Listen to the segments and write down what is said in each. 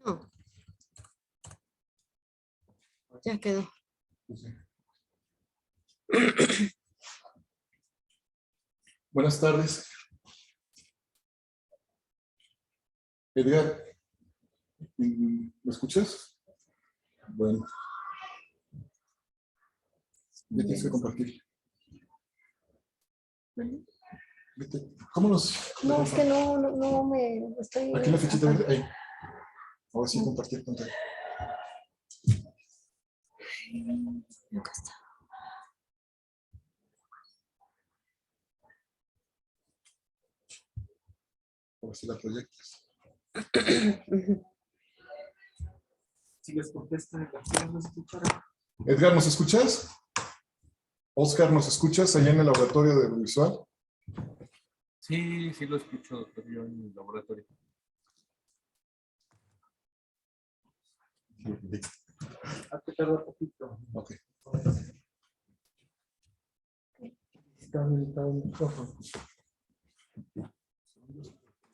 No. Ya quedó. Buenas tardes. Edgar, ¿me escuchas? Bueno. ¿Me tienes que compartir? Vete. ¿Cómo nos...? No, es que no me estoy... Aquí la fichita verde, ahí. Ahora sí, compartir pantalla. Acá está. Ahora sí la proyectas. Si les contesta, no escuchará. Edgar, ¿nos escuchas? Oscar, ¿nos escuchas allá en el laboratorio de audiovisual? Sí, sí lo escucho, doctor, yo en el laboratorio. Te tarda poquito. Ok. Está habilitado el micrófono.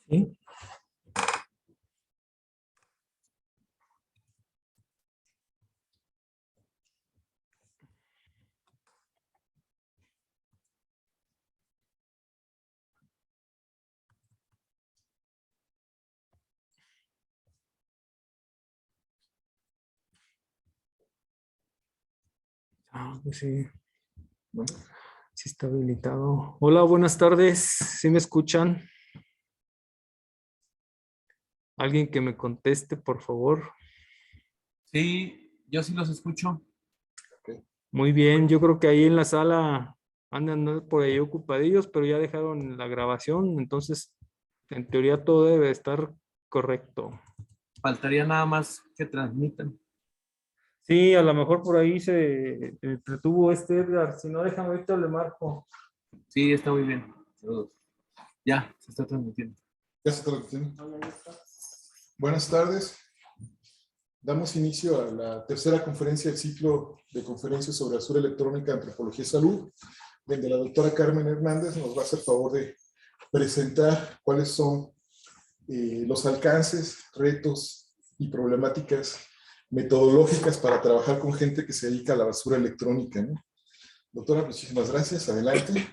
¿Sí? Ah, pues sí. Bueno, Sí está habilitado. Hola, buenas tardes. ¿Sí me escuchan? ¿Alguien que me conteste, por favor? Sí, yo sí los escucho. Muy bien, yo creo que ahí en la sala andan por ahí ocupadillos, pero ya dejaron la grabación, entonces en teoría todo debe estar correcto. Faltaría nada más que transmitan. Sí, a lo mejor por ahí se entretuvo Edgar, si no déjame ahorita le marco. Sí, está muy bien. Saludos. Ya, se está transmitiendo. ya se está repitiendo. Buenas tardes. Damos inicio a la tercera conferencia del ciclo de conferencias sobre Azura Electrónica, Antropología y Salud, donde la doctora Carmen Hernández nos va a hacer favor de presentar cuáles son los alcances, retos y problemáticas metodológicas para trabajar con gente que se dedica a la basura electrónica, ¿no? Doctora, muchísimas gracias. Adelante.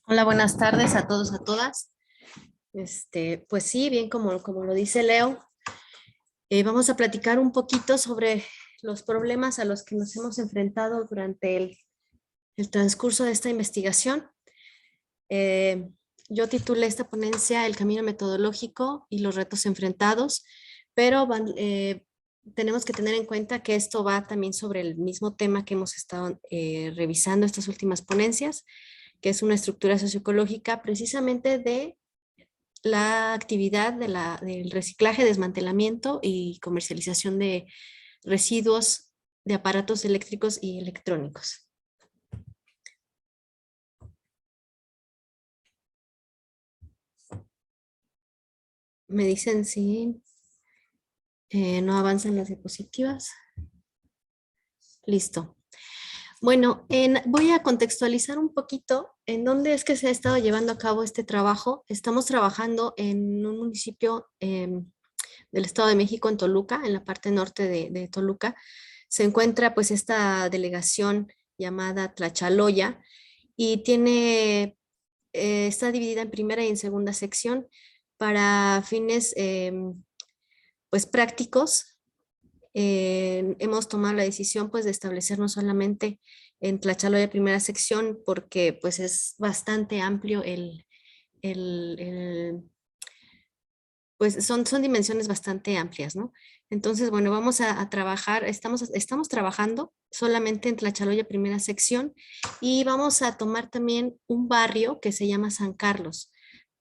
Hola, buenas tardes a todos, a todas. Pues sí, bien como lo dice Leo, vamos a platicar un poquito sobre los problemas a los que nos hemos enfrentado durante el transcurso de esta investigación. Yo titulé esta ponencia El camino metodológico y los retos enfrentados, pero tenemos que tener en cuenta que esto va también sobre el mismo tema que hemos estado revisando estas últimas ponencias, que es una estructura socioecológica precisamente de la actividad del reciclaje, desmantelamiento y comercialización de residuos de aparatos eléctricos y electrónicos. Me dicen si no avanzan las diapositivas. Listo. Bueno, voy a contextualizar un poquito en dónde es que se ha estado llevando a cabo este trabajo. Estamos trabajando en un municipio del Estado de México, en Toluca, en la parte norte de Toluca. Se encuentra pues esta delegación llamada Tlachaloya y está dividida en primera y en segunda sección para fines pues prácticos. Hemos tomado la decisión pues de establecer no solamente en Tlachaloya primera sección porque pues es bastante amplio el pues son dimensiones bastante amplias, ¿no? Entonces, bueno, vamos a trabajar, estamos trabajando solamente en Tlachaloya primera sección y vamos a tomar también un barrio que se llama San Carlos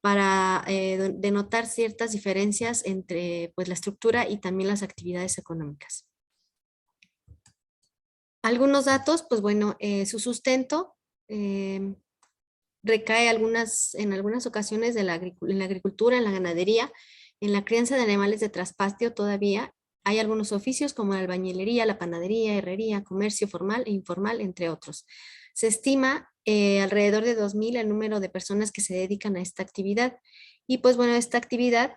para denotar ciertas diferencias entre pues, la estructura y también las actividades económicas. Algunos datos, pues bueno, su sustento recae en algunas ocasiones en la agricultura, en la ganadería, en la crianza de animales de traspatio todavía. Hay algunos oficios como la albañilería, la panadería, herrería, comercio formal e informal, entre otros. Se estima alrededor de 2,000 el número de personas que se dedican a esta actividad. Y pues bueno, esta actividad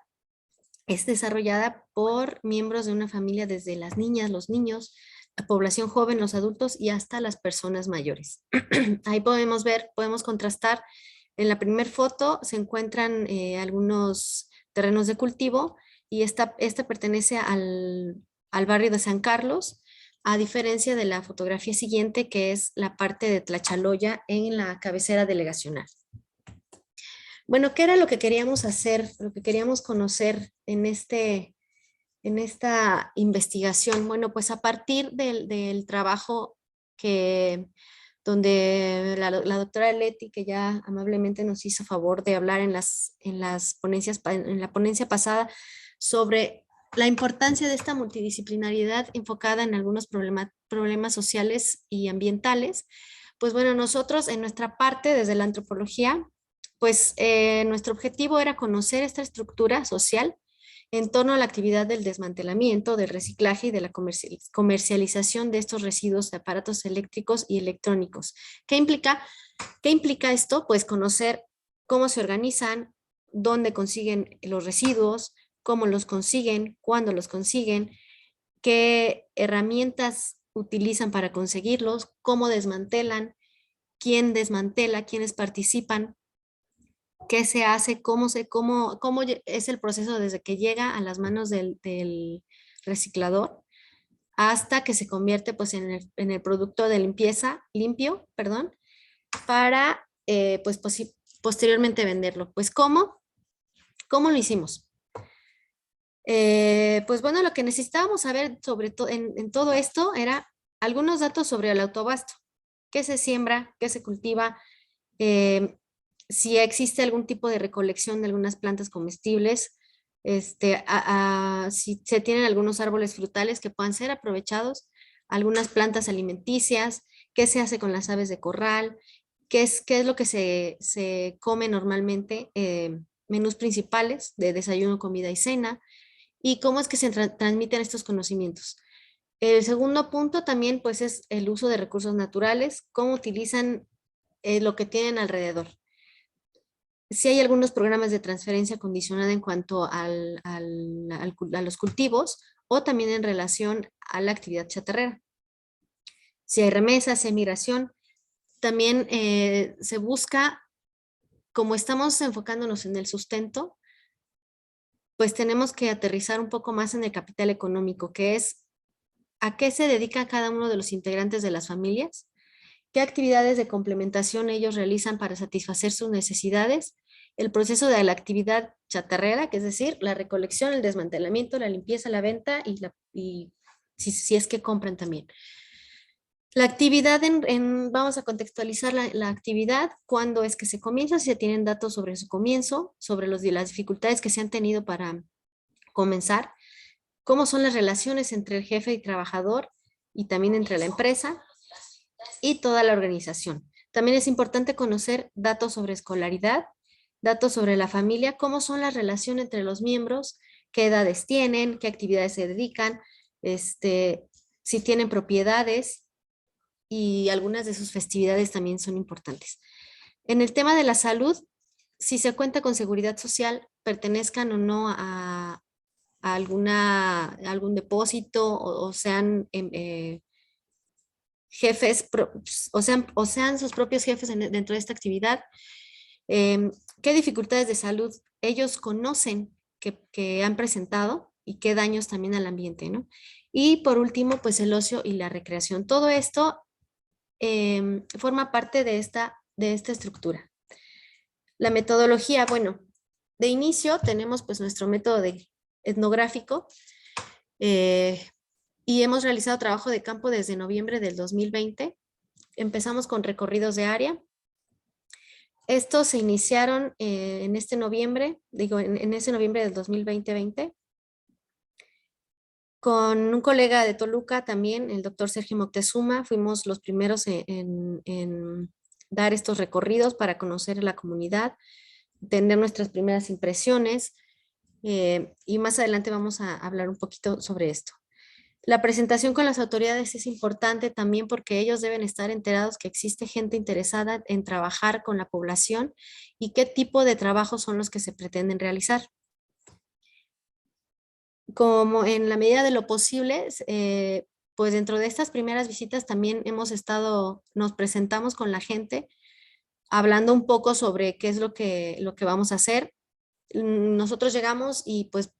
es desarrollada por miembros de una familia, desde las niñas, los niños, la población joven, los adultos y hasta las personas mayores. Ahí podemos ver, podemos contrastar. En la primera foto se encuentran algunos terrenos de cultivo y esta pertenece al barrio de San Carlos, a diferencia de la fotografía siguiente, que es la parte de Tlachaloya en la cabecera delegacional. Bueno, ¿qué era lo que queríamos hacer, lo que queríamos conocer en esta investigación? Bueno, pues a partir del trabajo donde la doctora Leti, que ya amablemente nos hizo favor de hablar en la ponencia pasada sobre la importancia de esta multidisciplinariedad enfocada en algunos problemas sociales y ambientales, pues bueno, nosotros en nuestra parte, desde la antropología, pues nuestro objetivo era conocer esta estructura social en torno a la actividad del desmantelamiento, del reciclaje y de la comercialización de estos residuos de aparatos eléctricos y electrónicos. ¿Qué implica esto? Pues conocer cómo se organizan, dónde consiguen los residuos, cómo los consiguen, cuándo los consiguen, qué herramientas utilizan para conseguirlos, cómo desmantelan, quién desmantela, quiénes participan, qué se hace, cómo es el proceso desde que llega a las manos del reciclador hasta que se convierte pues, en el producto de limpieza, para pues, posteriormente venderlo. Pues, ¿cómo lo hicimos? Pues bueno, lo que necesitábamos saber sobre en todo esto era algunos datos sobre el autoabasto, qué se siembra, qué se cultiva, si existe algún tipo de recolección de algunas plantas comestibles, si se tienen algunos árboles frutales que puedan ser aprovechados, algunas plantas alimenticias, qué se hace con las aves de corral, qué es lo que se come normalmente, menús principales de desayuno, comida y cena, y cómo es que se transmiten estos conocimientos. El segundo punto también pues es el uso de recursos naturales, cómo utilizan lo que tienen alrededor. Si hay algunos programas de transferencia condicionada en cuanto a los cultivos o también en relación a la actividad chatarrera. Si hay remesas, si hay migración, también se busca, como estamos enfocándonos en el sustento, pues tenemos que aterrizar un poco más en el capital económico, que es a qué se dedica cada uno de los integrantes de las familias, qué actividades de complementación ellos realizan para satisfacer sus necesidades, el proceso de la actividad chatarrera, que es decir, la recolección, el desmantelamiento, la limpieza, la venta y si es que compran también. La actividad, vamos a contextualizar la actividad, cuándo es que se comienza, si se tienen datos sobre su comienzo, sobre las dificultades que se han tenido para comenzar, cómo son las relaciones entre el jefe y trabajador y también entre la empresa y toda la organización. También es importante conocer datos sobre escolaridad, datos sobre la familia, cómo son las relaciones entre los miembros, qué edades tienen, qué actividades se dedican, si tienen propiedades, y algunas de sus festividades también son importantes. En el tema de la salud, si se cuenta con seguridad social, pertenezcan o no a algún depósito o sean jefes, o sean sus propios jefes dentro de esta actividad, qué dificultades de salud ellos conocen que han presentado y qué daños también al ambiente, ¿no? Y por último, pues el ocio y la recreación. Todo esto forma parte de esta estructura. La metodología, bueno, De inicio tenemos pues nuestro método etnográfico y hemos realizado trabajo de campo desde noviembre del 2020. Empezamos con recorridos de área. Estos se iniciaron en ese noviembre del 2020. Con un colega de Toluca también, el doctor Sergio Moctezuma, fuimos los primeros en dar estos recorridos para conocer la comunidad, tener nuestras primeras impresiones y más adelante vamos a hablar un poquito sobre esto. La presentación con las autoridades es importante también porque ellos deben estar enterados que existe gente interesada en trabajar con la población y qué tipo de trabajos son los que se pretenden realizar. Como en la medida de lo posible, pues dentro de estas primeras visitas también nos presentamos con la gente, hablando un poco sobre qué es lo que vamos a hacer. Nosotros llegamos y pues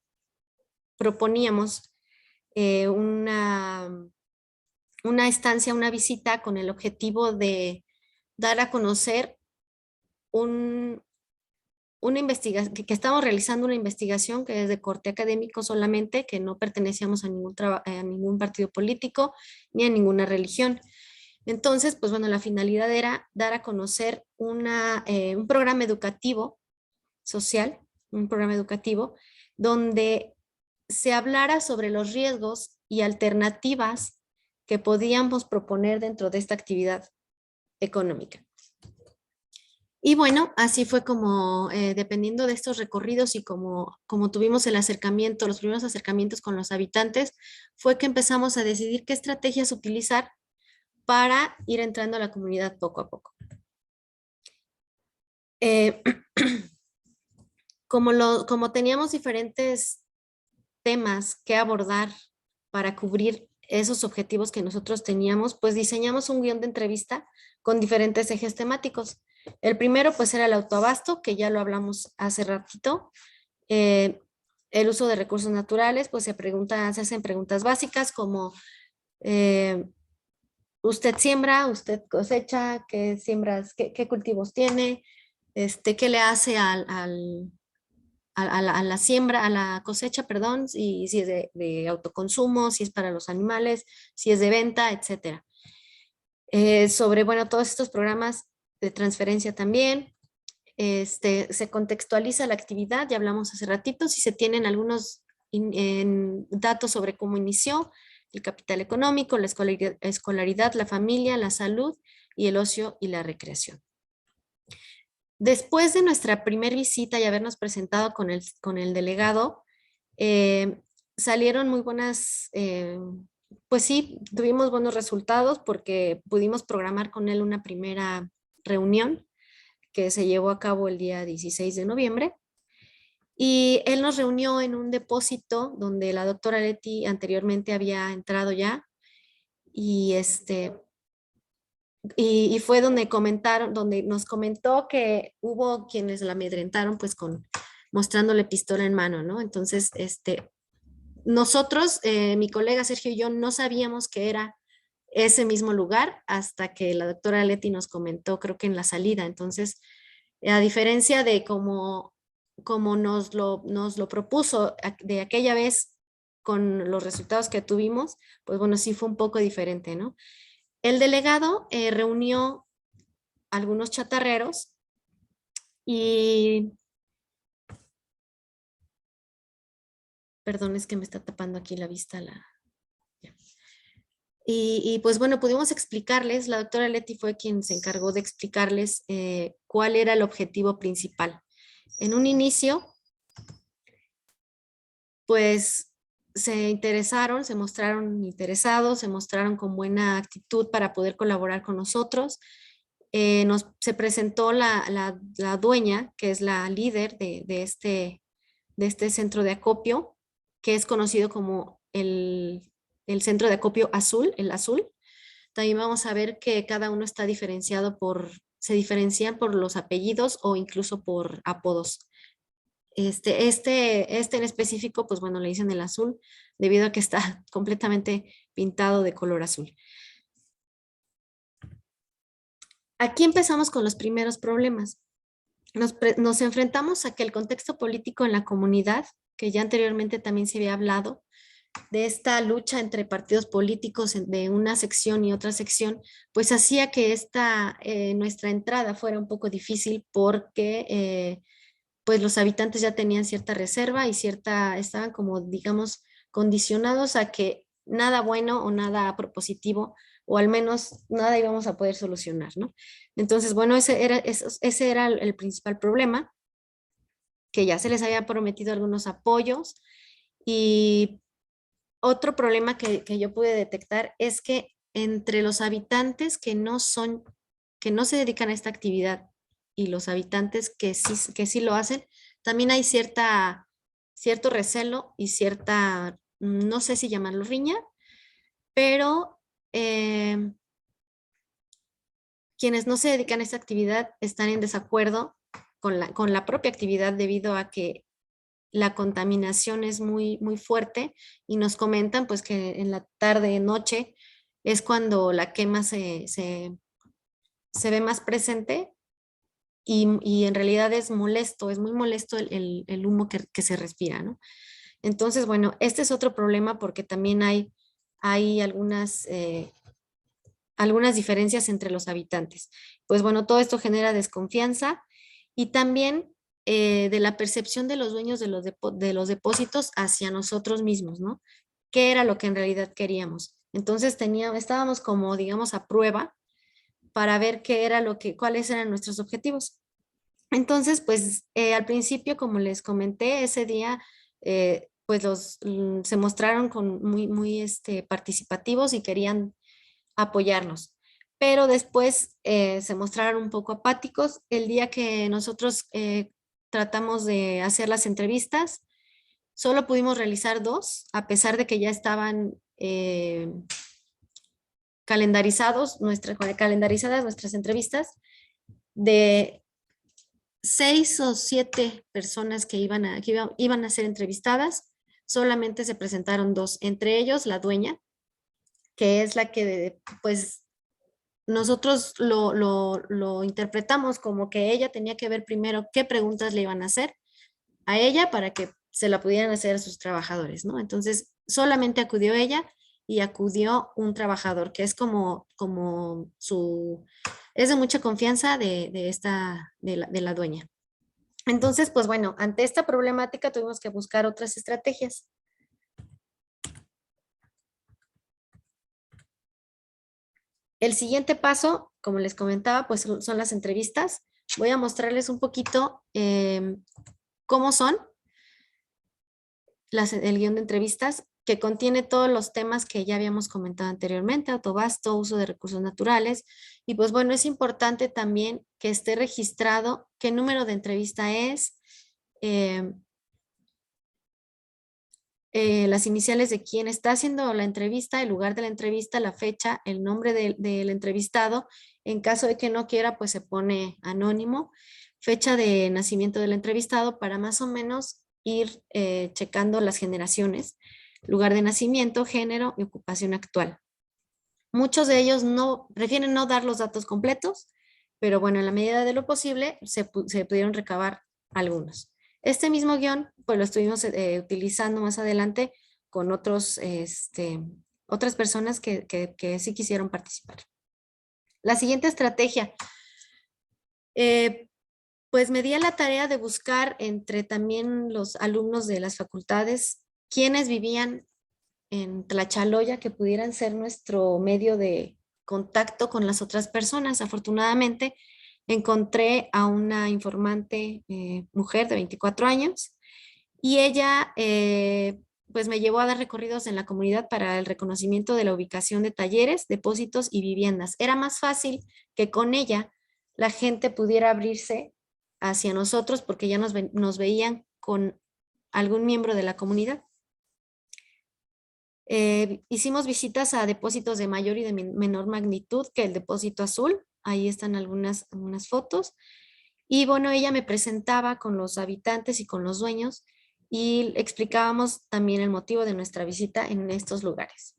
proponíamos una estancia, una visita con el objetivo de dar a conocer una investigación, que estamos realizando una investigación que es de corte académico solamente, que no pertenecíamos a ningún partido político ni a ninguna religión. Entonces, pues bueno, la finalidad era dar a conocer un programa educativo social, un programa educativo donde se hablara sobre los riesgos y alternativas que podíamos proponer dentro de esta actividad económica. Y bueno, así fue como, dependiendo de estos recorridos y como tuvimos el acercamiento, los primeros acercamientos con los habitantes, fue que empezamos a decidir qué estrategias utilizar para ir entrando a la comunidad poco a poco. Como teníamos diferentes temas que abordar para cubrir esos objetivos que nosotros teníamos, pues diseñamos un guión de entrevista con diferentes ejes temáticos. El primero pues era el autoabasto, que ya lo hablamos hace ratito. El uso de recursos naturales, pues se hacen preguntas básicas como usted siembra, usted cosecha, qué siembras, qué cultivos tiene, qué le hace a la siembra, a la cosecha, perdón, y si es de autoconsumo, si es para los animales, si es de venta, etcétera. Sobre, bueno, todos estos programas de transferencia también, se contextualiza la actividad, ya hablamos hace ratito, si se tienen algunos datos sobre cómo inició, el capital económico, la escolaridad, la familia, la salud y el ocio y la recreación. Después de nuestra primera visita y habernos presentado con el delegado, salieron muy buenas, pues sí, tuvimos buenos resultados porque pudimos programar con él una primera reunión que se llevó a cabo el día 16 de noviembre. Y él nos reunió en un depósito donde la doctora Leti anteriormente había entrado ya. Y y fue donde nos comentó que hubo quienes la amedrentaron pues mostrándole pistola en mano, ¿no? Entonces, nosotros, mi colega Sergio y yo no sabíamos que era ese mismo lugar hasta que la doctora Leti nos comentó, creo que en la salida. Entonces, a diferencia de como nos lo propuso de aquella vez con los resultados que tuvimos, pues bueno, sí fue un poco diferente, ¿no? El delegado reunió algunos chatarreros y... Perdón, es que me está tapando aquí la vista. Y pues bueno, pudimos explicarles, la doctora Leti fue quien se encargó de explicarles cuál era el objetivo principal. En un inicio, pues se mostraron interesados, se mostraron con buena actitud para poder colaborar con nosotros. Se presentó la dueña, que es la líder de este centro de acopio, que es conocido como el centro de acopio azul, el azul. También vamos a ver que cada uno está diferenciado se diferencian por los apellidos o incluso por apodos. Este en específico, pues bueno, le dicen el azul debido a que está completamente pintado de color azul. Aquí empezamos con los primeros problemas. nos enfrentamos a que el contexto político en la comunidad, que ya anteriormente también se había hablado, de esta lucha entre partidos políticos de una sección y otra sección, pues hacía que nuestra entrada fuera un poco difícil porque pues los habitantes ya tenían cierta reserva y estaban como, digamos, condicionados a que nada bueno o nada propositivo, o al menos nada íbamos a poder solucionar, ¿no? Entonces, bueno, ese era el principal problema, que ya se les había prometido algunos apoyos. Y otro problema que yo pude detectar es que entre los habitantes que no se dedican a esta actividad y los habitantes que sí lo hacen, también hay cierto recelo y cierta, no sé si llamarlo riña, pero quienes no se dedican a esta actividad están en desacuerdo con la propia actividad debido a que la contaminación es muy, muy fuerte y nos comentan pues que en la tarde, noche, es cuando la quema se ve más presente y en realidad es molesto, es muy molesto el humo que se respira, ¿no? Entonces, bueno, este es otro problema porque también hay algunas diferencias entre los habitantes. Pues bueno, todo esto genera desconfianza y también de la percepción de los dueños de los depósitos hacia nosotros mismos, ¿no? ¿Qué era lo que en realidad queríamos? Entonces estábamos como, digamos, a prueba para ver cuáles eran nuestros objetivos. Entonces, pues al principio, como les comenté, ese día, pues se mostraron muy participativos y querían apoyarnos. Pero después se mostraron un poco apáticos. El día que nosotros tratamos de hacer las entrevistas, solo pudimos realizar 2, a pesar de que ya estaban calendarizadas nuestras entrevistas. De 6 o 7 personas que iban a ser entrevistadas, solamente se presentaron 2, entre ellos la dueña, que es la que pues nosotros lo interpretamos como que ella tenía que ver primero qué preguntas le iban a hacer a ella para que se la pudieran hacer a sus trabajadores, ¿no? Entonces, solamente acudió ella y acudió un trabajador, que es es de mucha confianza de la dueña. Entonces, pues bueno, ante esta problemática tuvimos que buscar otras estrategias. El siguiente paso, como les comentaba, pues son las entrevistas. Voy a mostrarles un poquito cómo son el guión de entrevistas, que contiene todos los temas que ya habíamos comentado anteriormente: autobasto, uso de recursos naturales. Y pues bueno, es importante también que esté registrado qué número de entrevista es, las iniciales de quién está haciendo la entrevista, el lugar de la entrevista, la fecha, el nombre del entrevistado. En caso de que no quiera, pues se pone anónimo, fecha de nacimiento del entrevistado, para más o menos ir checando las generaciones, lugar de nacimiento, género y ocupación actual. Muchos de ellos prefieren no dar los datos completos, pero bueno, en la medida de lo posible se pudieron recabar algunos. Este mismo guión, pues lo estuvimos utilizando más adelante con otras personas que sí quisieron participar. La siguiente estrategia, pues me di a la tarea de buscar entre también los alumnos de las facultades quienes vivían en Tlachaloya, que pudieran ser nuestro medio de contacto con las otras personas. Afortunadamente, encontré a una informante mujer de 24 años y ella pues me llevó a dar recorridos en la comunidad para el reconocimiento de la ubicación de talleres, depósitos y viviendas. Era más fácil que con ella la gente pudiera abrirse hacia nosotros porque ya nos veían con algún miembro de la comunidad. Hicimos visitas a depósitos de mayor y de menor magnitud que el depósito azul. Ahí están algunas fotos. Y bueno, ella me presentaba con los habitantes y con los dueños y explicábamos también el motivo de nuestra visita en estos lugares.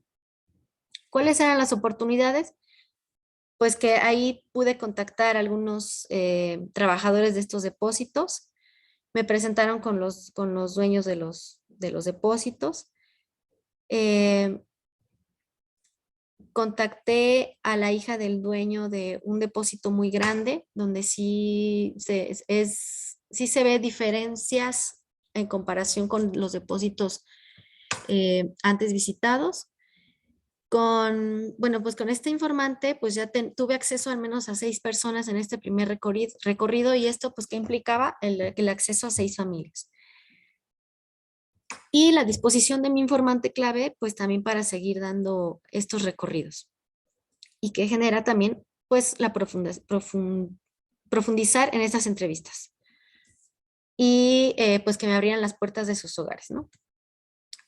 ¿Cuáles eran las oportunidades? pues que ahí pude contactar a algunos trabajadores de estos depósitos. Me presentaron con los dueños de los depósitos. Contacté a la hija del dueño de un depósito muy grande, donde sí se ve diferencias en comparación con los depósitos antes visitados. Bueno, pues con este informante, pues ya tuve acceso al menos a 6 personas en este primer recorrido, y esto pues que implicaba el acceso a 6 familias. Y la disposición de mi informante clave, pues también para seguir dando estos recorridos. Y que genera también, pues, la profundizar en estas entrevistas. Y pues que me abrieran las puertas de sus hogares, ¿no?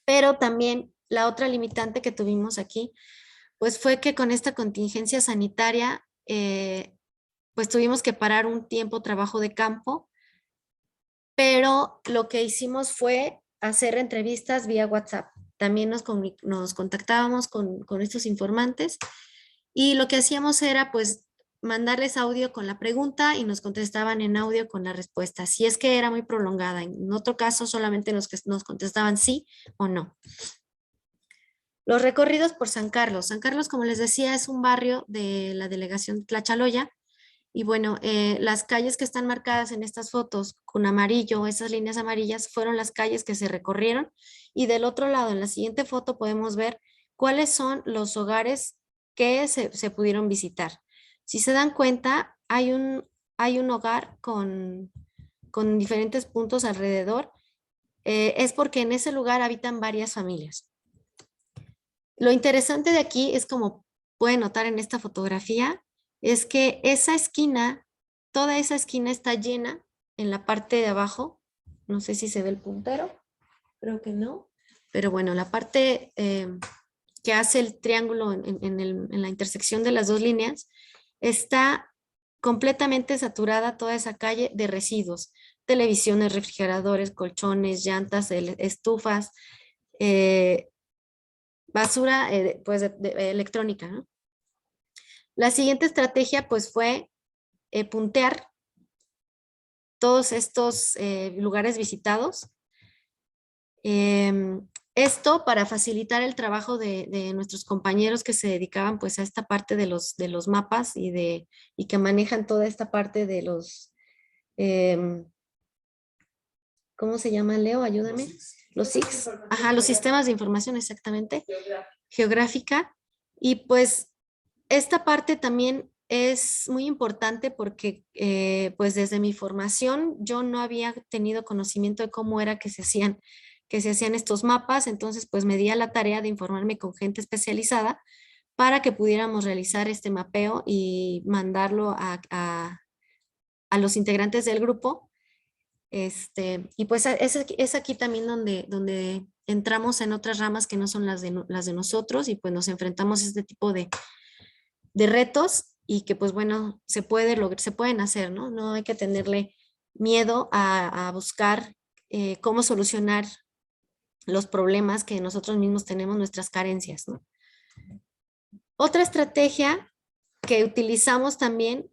Pero también la otra limitante que tuvimos aquí, pues fue que con esta contingencia sanitaria, pues tuvimos que parar un tiempo trabajo de campo, pero lo que hicimos fue hacer entrevistas vía WhatsApp. También nos contactábamos con estos informantes, y lo que hacíamos era pues mandarles audio con la pregunta y nos contestaban en audio con la respuesta, si es que era muy prolongada. En otro caso solamente nos contestaban sí o no. Los recorridos por San Carlos. San Carlos, como les decía, es un barrio de la delegación Tlachaloya. Y bueno, las calles que están marcadas en estas fotos con amarillo, esas líneas amarillas, fueron las calles que se recorrieron. Y del otro lado, en la siguiente foto, podemos ver cuáles son los hogares que se pudieron visitar. Si se dan cuenta, hay un hogar con diferentes puntos alrededor. Es porque en ese lugar habitan varias familias. Lo interesante de aquí es, como pueden notar en esta fotografía, es que esa esquina, toda esa esquina está llena en la parte de abajo. No sé si se ve el puntero, creo que no. Pero bueno, la parte que hace el triángulo en la intersección de las dos líneas, está completamente saturada toda esa calle de residuos. Televisiones, refrigeradores, colchones, llantas, estufas, basura pues electrónica, ¿no? La siguiente estrategia pues fue puntear todos estos lugares visitados. Esto para facilitar el trabajo de nuestros compañeros que se dedicaban pues a esta parte de los mapas y que manejan toda esta parte de los, ¿cómo se llama, Leo? Ayúdame. Los SIGs. Ajá, los sistemas de información, exactamente. Geográfica. Y pues esta parte también es muy importante porque pues desde mi formación yo no había tenido conocimiento de cómo era que se hacían estos mapas. Entonces pues me di a la tarea de informarme con gente especializada para que pudiéramos realizar este mapeo y mandarlo a los integrantes del grupo. Y pues es aquí también donde entramos en otras ramas que no son las de nosotros, y pues nos enfrentamos a este tipo de retos, y que pues bueno, se pueden hacer, ¿no? No hay que tenerle miedo a buscar cómo solucionar los problemas que nosotros mismos tenemos, nuestras carencias, ¿no? Otra estrategia que utilizamos también,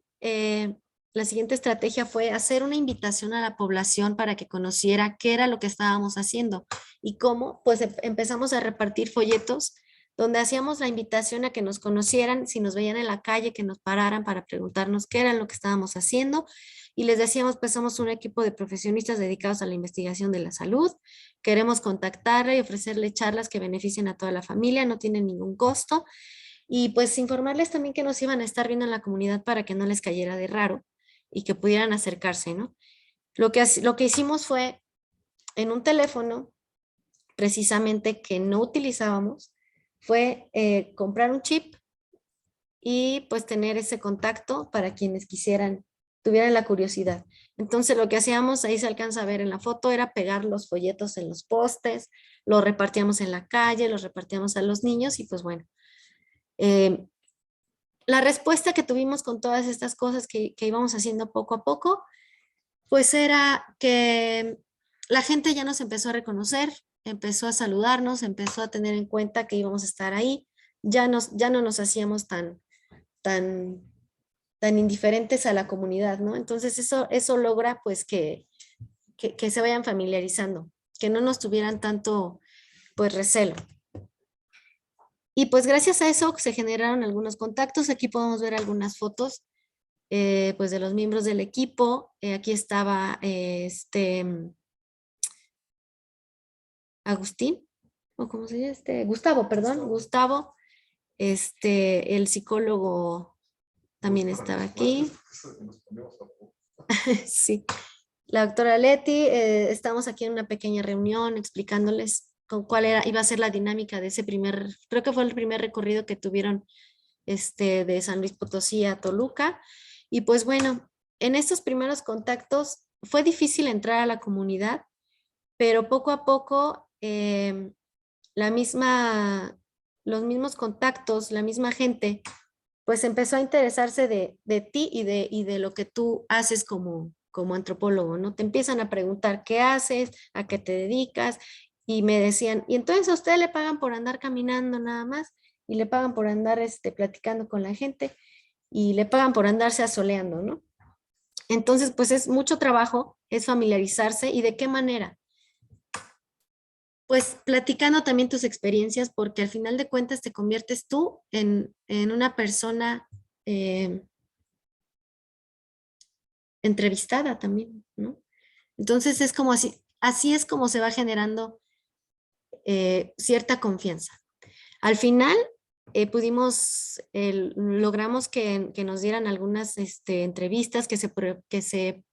la siguiente estrategia fue hacer una invitación a la población para que conociera qué era lo que estábamos haciendo y cómo. Pues empezamos a repartir folletos donde hacíamos la invitación a que nos conocieran, si nos veían en la calle, que nos pararan para preguntarnos qué era lo que estábamos haciendo, y les decíamos, pues somos un equipo de profesionistas dedicados a la investigación de la salud, queremos contactarle y ofrecerle charlas que beneficien a toda la familia, no tienen ningún costo, y pues informarles también que nos iban a estar viendo en la comunidad para que no les cayera de raro y que pudieran acercarse, ¿no? Lo que hicimos fue, en un teléfono precisamente que no utilizábamos, fue comprar un chip y pues tener ese contacto para quienes tuvieran la curiosidad. Entonces lo que hacíamos, ahí se alcanza a ver en la foto, era pegar los folletos en los postes, los repartíamos en la calle, los repartíamos a los niños, y pues bueno. La respuesta que tuvimos con todas estas cosas que íbamos haciendo poco a poco, pues era que la gente ya nos empezó a reconocer, empezó a saludarnos, empezó a tener en cuenta que íbamos a estar ahí, ya no nos hacíamos tan tan indiferentes a la comunidad, ¿no? Entonces eso logra pues que se vayan familiarizando, que no nos tuvieran tanto pues recelo. Y pues gracias a eso se generaron algunos contactos. Aquí podemos ver algunas fotos pues de los miembros del equipo. Aquí estaba Agustín, o cómo se llama, Gustavo, perdón, Gustavo. El psicólogo también estaba aquí. Sí. La doctora Leti, estamos aquí en una pequeña reunión explicándoles con cuál iba a ser la dinámica de ese creo que fue el primer recorrido que tuvieron de San Luis Potosí a Toluca. Y pues bueno, en estos primeros contactos fue difícil entrar a la comunidad, pero poco a poco los mismos contactos, la misma gente, pues empezó a interesarse de ti y de lo que tú haces como antropólogo, ¿no? Te empiezan a preguntar qué haces, a qué te dedicas, y me decían, y entonces a usted le pagan por andar caminando nada más, y le pagan por andar platicando con la gente, y le pagan por andarse asoleando, ¿no? Entonces, pues es mucho trabajo, es familiarizarse, y de qué manera. Pues platicando también tus experiencias, porque al final de cuentas te conviertes tú en una persona entrevistada también, ¿no? Entonces es como así es como se va generando cierta confianza. Al final logramos que nos dieran algunas entrevistas, que se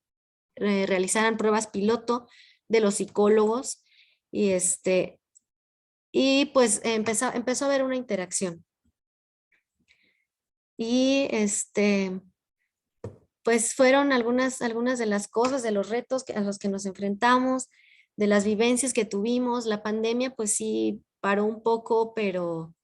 realizaran pruebas piloto de los psicólogos, y pues empezó a haber una interacción. Y pues fueron algunas de las cosas, de los retos a los que nos enfrentamos, de las vivencias que tuvimos. La pandemia pues sí paró un poco, pero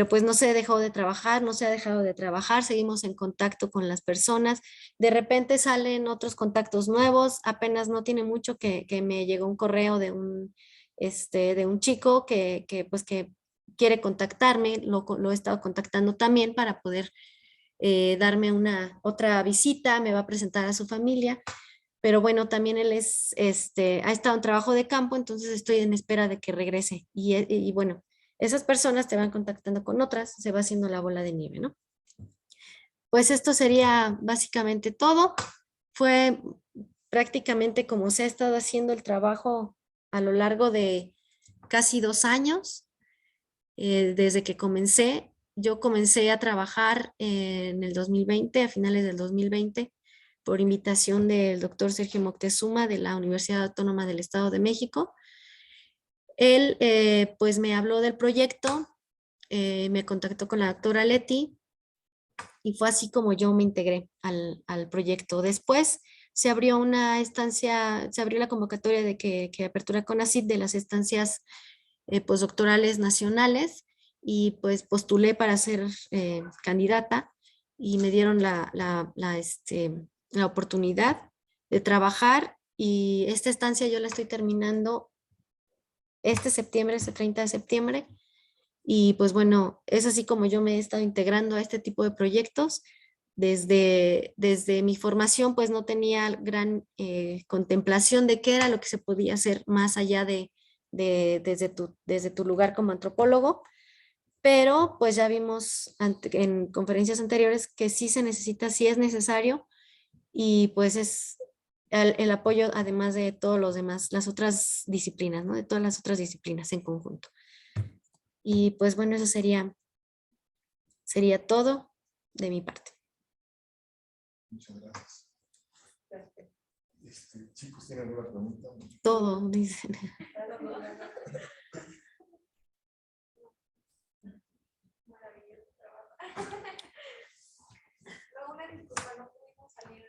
pues no se dejó de trabajar, no se ha dejado de trabajar, seguimos en contacto con las personas. De repente salen otros contactos nuevos. Apenas no tiene mucho que me llegó un correo de un chico que quiere contactarme. Lo he estado contactando también para poder darme otra visita. Me va a presentar a su familia, pero bueno, también él ha estado en trabajo de campo, entonces estoy en espera de que regrese. Y bueno, esas personas te van contactando con otras, se va haciendo la bola de nieve, ¿no? Pues esto sería básicamente todo. Fue prácticamente como se ha estado haciendo el trabajo a lo largo de casi 2 años, desde que comencé. Yo comencé a trabajar en el 2020, a finales del 2020, por invitación del doctor Sergio Moctezuma de la Universidad Autónoma del Estado de México. Él pues me habló del proyecto, me contactó con la doctora Leti, y fue así como yo me integré al proyecto. Después se abrió la convocatoria de que apertura CONACYT de las estancias postdoctorales nacionales, y pues postulé para ser candidata, y me dieron la oportunidad de trabajar, y esta estancia yo la estoy terminando septiembre, este 30 de septiembre. Y pues bueno, es así como yo me he estado integrando a este tipo de proyectos. Desde mi formación pues no tenía gran contemplación de qué era lo que se podía hacer más allá desde tu lugar como antropólogo, pero pues ya vimos en conferencias anteriores que sí se necesita, sí es necesario, y pues es el apoyo además de todos los demás, las otras disciplinas, ¿no? De todas las otras disciplinas en conjunto. Y pues bueno, eso sería todo de mi parte. Muchas gracias. Chicos, ¿tienen alguna pregunta? Todo, dicen. Una disculpa, no pudimos salir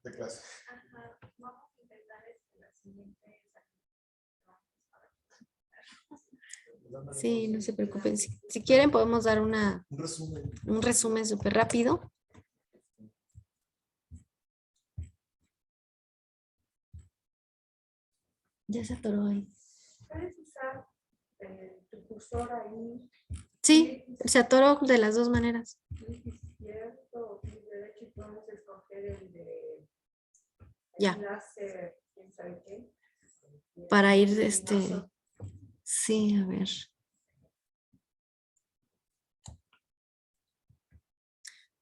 De clase. Ajá, vamos a intentar la siguiente. Sí, no se preocupen. Si quieren podemos dar un resumen súper rápido. Ya se atoró ahí. ¿Puedes usar tu cursor ahí? Sí, se atoró de las dos maneras. Izquierdo o derecho. Chip, vamos a escoger el de Ya. láser, quién sabe qué. Para ir, Luminoso. sí, a ver.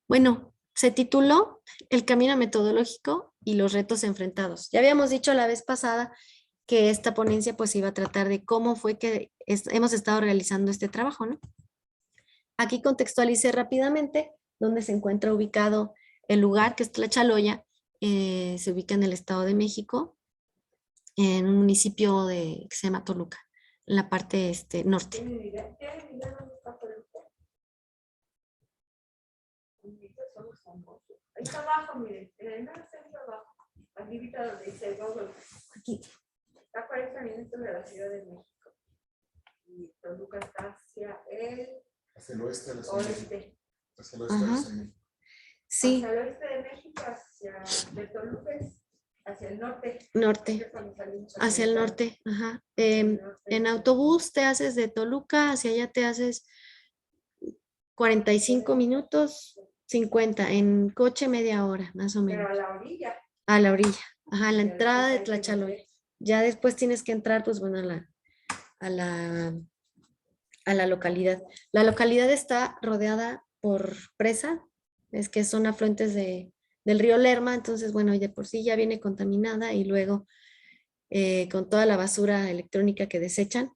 Bueno, se tituló El camino metodológico y los retos enfrentados. Ya habíamos dicho la vez pasada que esta ponencia pues iba a tratar de cómo fue que hemos estado realizando este trabajo, ¿no? Aquí contextualicé rápidamente dónde se encuentra ubicado el lugar, que es Tlachaloya, se ubica en el Estado de México, en un municipio que se llama Toluca, en la parte norte. ¿Tienen idea dónde está Toluca? Somos famosos. Ahí está abajo, miren, en el mero centro abajo, arribita donde dice Google. Aquí. Está a 40 minutos de la Ciudad de México. Y Toluca está hacia el Hacia el oeste de la Ciudad de México. oeste. Hacia el oeste de la Ajá. Ciudad de México. Sí, Hacia el oeste de México, de Toluca, hacia el norte. norte, hacia el norte. Ajá. En autobús te haces de Toluca, hacia allá te haces 45 minutos, 50, en coche media hora, más o Pero menos. a la orilla. A la orilla, ajá, a la Pero entrada de después hay que Tlachaloya. volver. Ya después tienes que entrar, pues bueno, a la, a la localidad. La localidad está rodeada por presa, es que son afluentes del río Lerma, entonces, bueno, y de por sí ya viene contaminada y luego con toda la basura electrónica que desechan,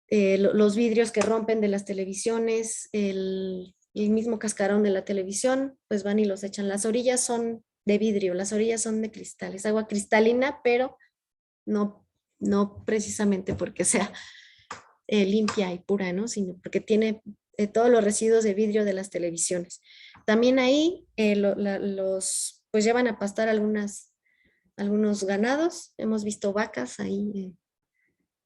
los vidrios que rompen de las televisiones, el mismo cascarón de la televisión, pues van y los echan. Las orillas son de vidrio, las orillas son de cristal, es agua cristalina, pero no precisamente porque sea limpia y pura, ¿no? Sino porque tiene todos los residuos de vidrio de las televisiones. También ahí pues llevan a pastar algunos ganados, hemos visto vacas ahí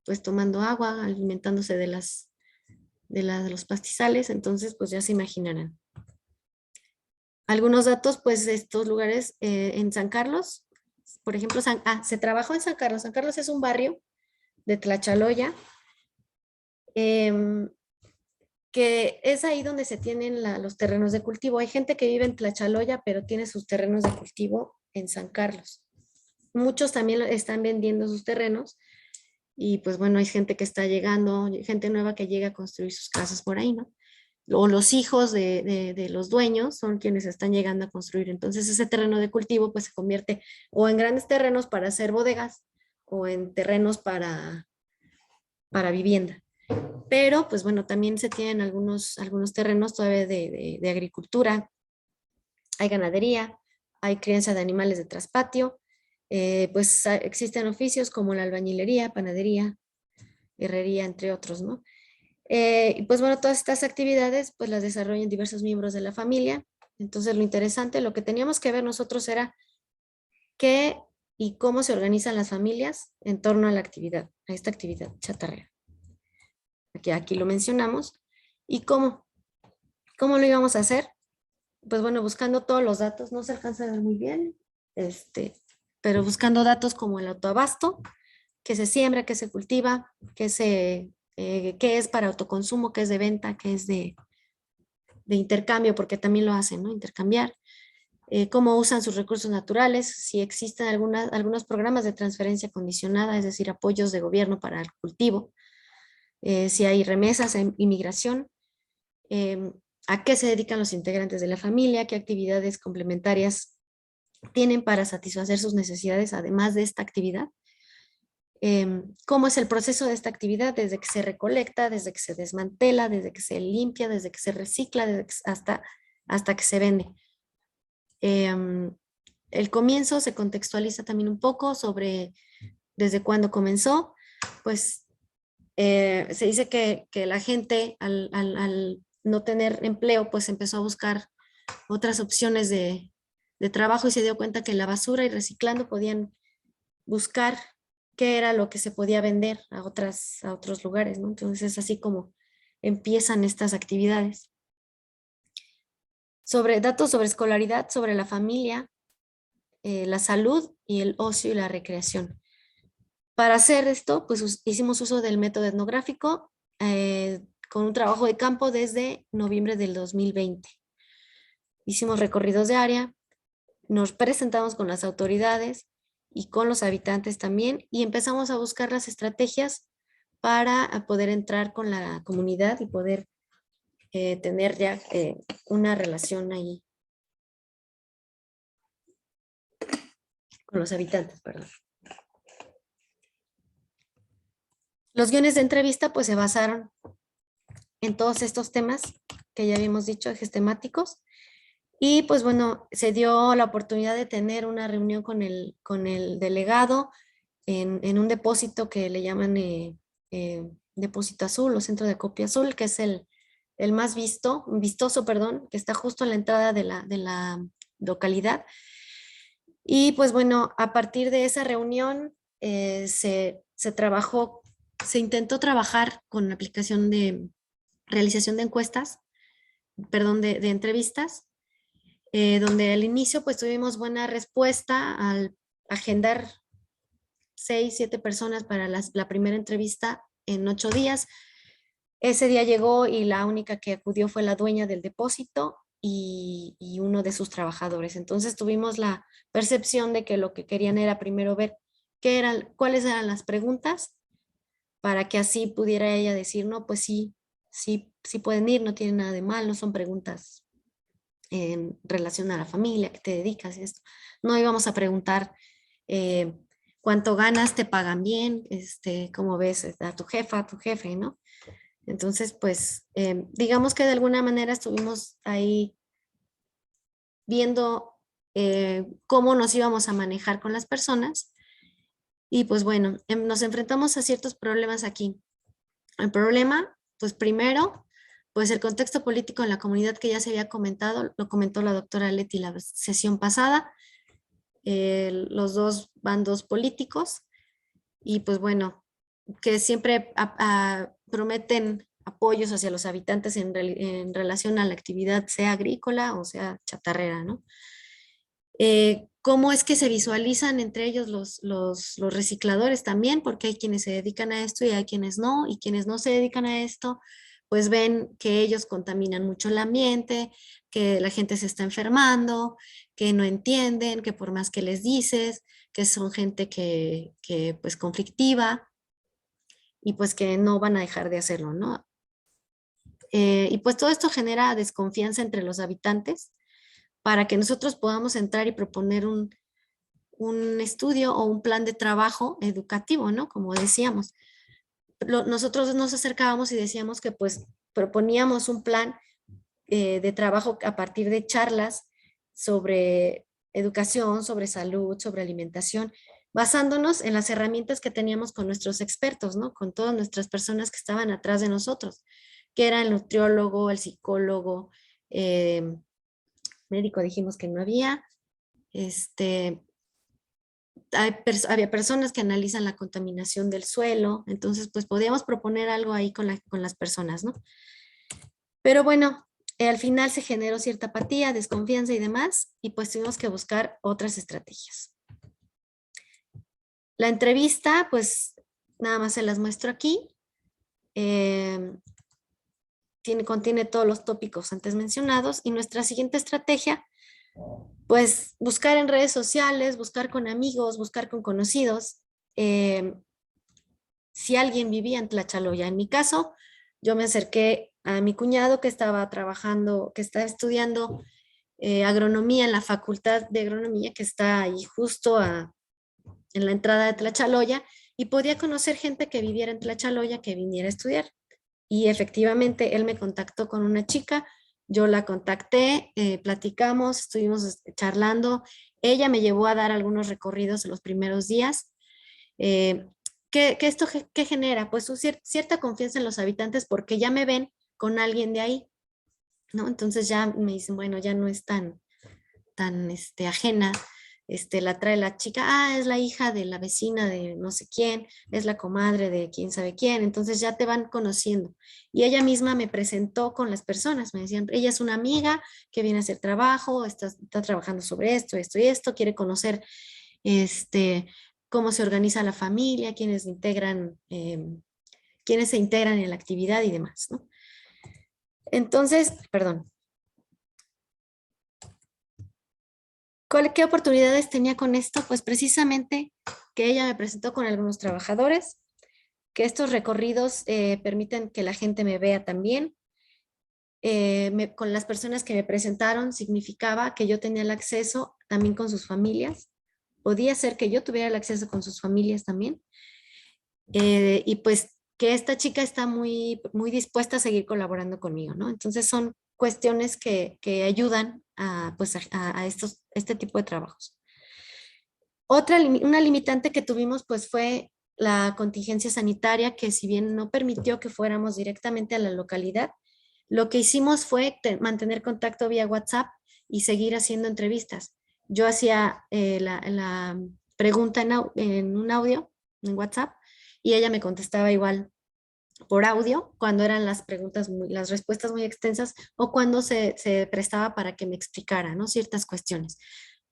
pues tomando agua, alimentándose de los pastizales, entonces pues ya se imaginarán. Algunos datos, pues de estos lugares en San Carlos, por ejemplo, se trabajó en San Carlos. San Carlos es un barrio de Tlachaloya, que es ahí donde se tienen los terrenos de cultivo. Hay gente que vive en Tlachaloya, pero tiene sus terrenos de cultivo en San Carlos. Muchos también están vendiendo sus terrenos y pues bueno, hay gente que está llegando, gente nueva que llega a construir sus casas por ahí, ¿no? O los hijos de los dueños son quienes están llegando a construir. Entonces ese terreno de cultivo pues se convierte o en grandes terrenos para hacer bodegas o en terrenos para vivienda. Pero pues bueno, también se tienen algunos terrenos todavía de agricultura, hay ganadería, hay crianza de animales de traspatio, pues existen oficios como la albañilería, panadería, herrería, entre otros, ¿no? Y pues bueno, todas estas actividades pues las desarrollan diversos miembros de la familia. Entonces lo interesante, lo que teníamos que ver nosotros era qué y cómo se organizan las familias en torno a la actividad, a esta actividad chatarrera. Aquí lo mencionamos. ¿Y cómo lo íbamos a hacer? Pues bueno, buscando todos los datos, no se alcanza a ver muy bien, pero buscando datos como el autoabasto, que se siembra, que se cultiva, que es para autoconsumo, que es de venta, que es de intercambio, porque también lo hacen, ¿no? Intercambiar. Cómo usan sus recursos naturales, si existen algunos programas de transferencia condicionada, es decir, apoyos de gobierno para el cultivo, si hay remesas, inmigración, a qué se dedican los integrantes de la familia, qué actividades complementarias tienen para satisfacer sus necesidades además de esta actividad, cómo es el proceso de esta actividad desde que se recolecta, desde que se desmantela, desde que se limpia, desde que se recicla, hasta que se vende. El comienzo se contextualiza también un poco sobre desde cuándo comenzó, pues se dice que la gente al no tener empleo, pues empezó a buscar otras opciones de trabajo y se dio cuenta que la basura y reciclando podían buscar qué era lo que se podía vender a otros lugares, ¿no? Entonces es así como empiezan estas actividades. Datos sobre escolaridad, sobre la familia, la salud y el ocio y la recreación. Para hacer esto, pues hicimos uso del método etnográfico con un trabajo de campo desde noviembre del 2020. hicimos recorridos de área, nos presentamos con las autoridades y con los habitantes también y empezamos a buscar las estrategias para poder entrar con la comunidad y poder tener ya una relación ahí con los habitantes, perdón. Los guiones de entrevista pues se basaron en todos estos temas que ya habíamos dicho, ejes temáticos. Y pues bueno, se dio la oportunidad de tener una reunión con el delegado en un depósito que le llaman depósito azul o centro de copia azul, que es el más vistoso, perdón, que está justo en la entrada de la localidad. Y pues bueno, a partir de esa reunión se intentó trabajar con la aplicación de realización de encuestas, perdón, de entrevistas, donde al inicio pues tuvimos buena respuesta al agendar 6, 7 personas para la primera entrevista en 8 días. Ese día llegó y la única que acudió fue la dueña del depósito y uno de sus trabajadores. Entonces tuvimos la percepción de que lo que querían era primero ver cuáles eran las preguntas para que así pudiera ella decir, no, pues sí pueden ir, no tiene nada de mal, no son preguntas en relación a la familia, ¿qué te dedicas? Esto. No íbamos a preguntar cuánto ganas, te pagan bien, cómo ves a tu jefa, a tu jefe, ¿no? Entonces, pues, digamos que de alguna manera estuvimos ahí viendo cómo nos íbamos a manejar con las personas y pues bueno, nos enfrentamos a ciertos problemas aquí. El problema, pues primero, pues el contexto político en la comunidad que ya se había comentado, lo comentó la doctora Leti la sesión pasada, los dos bandos políticos y pues bueno, que siempre prometen apoyos hacia los habitantes en relación a la actividad, sea agrícola o sea chatarrera, ¿no? ¿Cómo es que se visualizan entre ellos los recicladores también? Porque hay quienes se dedican a esto y hay quienes no, y quienes no se dedican a esto, pues ven que ellos contaminan mucho el ambiente, que la gente se está enfermando, que no entienden, que por más que les dices, que son gente que pues conflictiva y pues que no van a dejar de hacerlo, ¿no? Y pues todo esto genera desconfianza entre los habitantes para que nosotros podamos entrar y proponer un estudio o un plan de trabajo educativo, ¿no? Como decíamos. Nosotros nos acercábamos y decíamos que pues proponíamos un plan de trabajo a partir de charlas sobre educación, sobre salud, sobre alimentación, basándonos en las herramientas que teníamos con nuestros expertos, ¿no? Con todas nuestras personas que estaban atrás de nosotros, que era el nutriólogo, el psicólogo, médico dijimos que no había, había personas que analizan la contaminación del suelo, entonces pues podíamos proponer algo ahí con las personas, ¿no? Pero bueno, al final se generó cierta apatía, desconfianza y demás, y pues tuvimos que buscar otras estrategias. La entrevista, pues nada más se las muestro aquí. Contiene todos los tópicos antes mencionados y nuestra siguiente estrategia, pues buscar en redes sociales, buscar con amigos, buscar con conocidos, si alguien vivía en Tlachaloya. En mi caso, yo me acerqué a mi cuñado que estaba trabajando, que está estudiando agronomía en la Facultad de Agronomía, que está ahí justo en la entrada de Tlachaloya, y podía conocer gente que viviera en Tlachaloya que viniera a estudiar. Y efectivamente, él me contactó con una chica, yo la contacté, platicamos, estuvimos charlando, ella me llevó a dar algunos recorridos en los primeros días. ¿Qué genera? Pues cierta confianza en los habitantes porque ya me ven con alguien de ahí, ¿no? Entonces ya me dicen, bueno, ya no es tan ajena, la trae la chica, es la hija de la vecina de no sé quién, es la comadre de quién sabe quién, entonces ya te van conociendo. Y ella misma me presentó con las personas, me decían, ella es una amiga que viene a hacer trabajo, está trabajando sobre esto, esto y esto, quiere conocer cómo se organiza la familia, quiénes se integran en la actividad y demás, ¿no? Entonces, perdón. ¿Qué oportunidades tenía con esto? Pues precisamente que ella me presentó con algunos trabajadores, que estos recorridos permiten que la gente me vea también. Con las personas que me presentaron significaba que yo tenía el acceso también con sus familias. Podía ser que yo tuviera el acceso con sus familias también. Y pues que esta chica está muy, muy dispuesta a seguir colaborando conmigo, ¿no? Entonces son cuestiones que ayudan a, pues a este tipo de trabajos. Una limitante que tuvimos pues fue la contingencia sanitaria, que si bien no permitió que fuéramos directamente a la localidad, lo que hicimos fue mantener contacto vía WhatsApp y seguir haciendo entrevistas. Yo hacía la pregunta en un audio, en WhatsApp, y ella me contestaba igual por audio cuando eran las preguntas, las respuestas muy extensas o cuando se prestaba para que me explicara, ¿no? Ciertas cuestiones.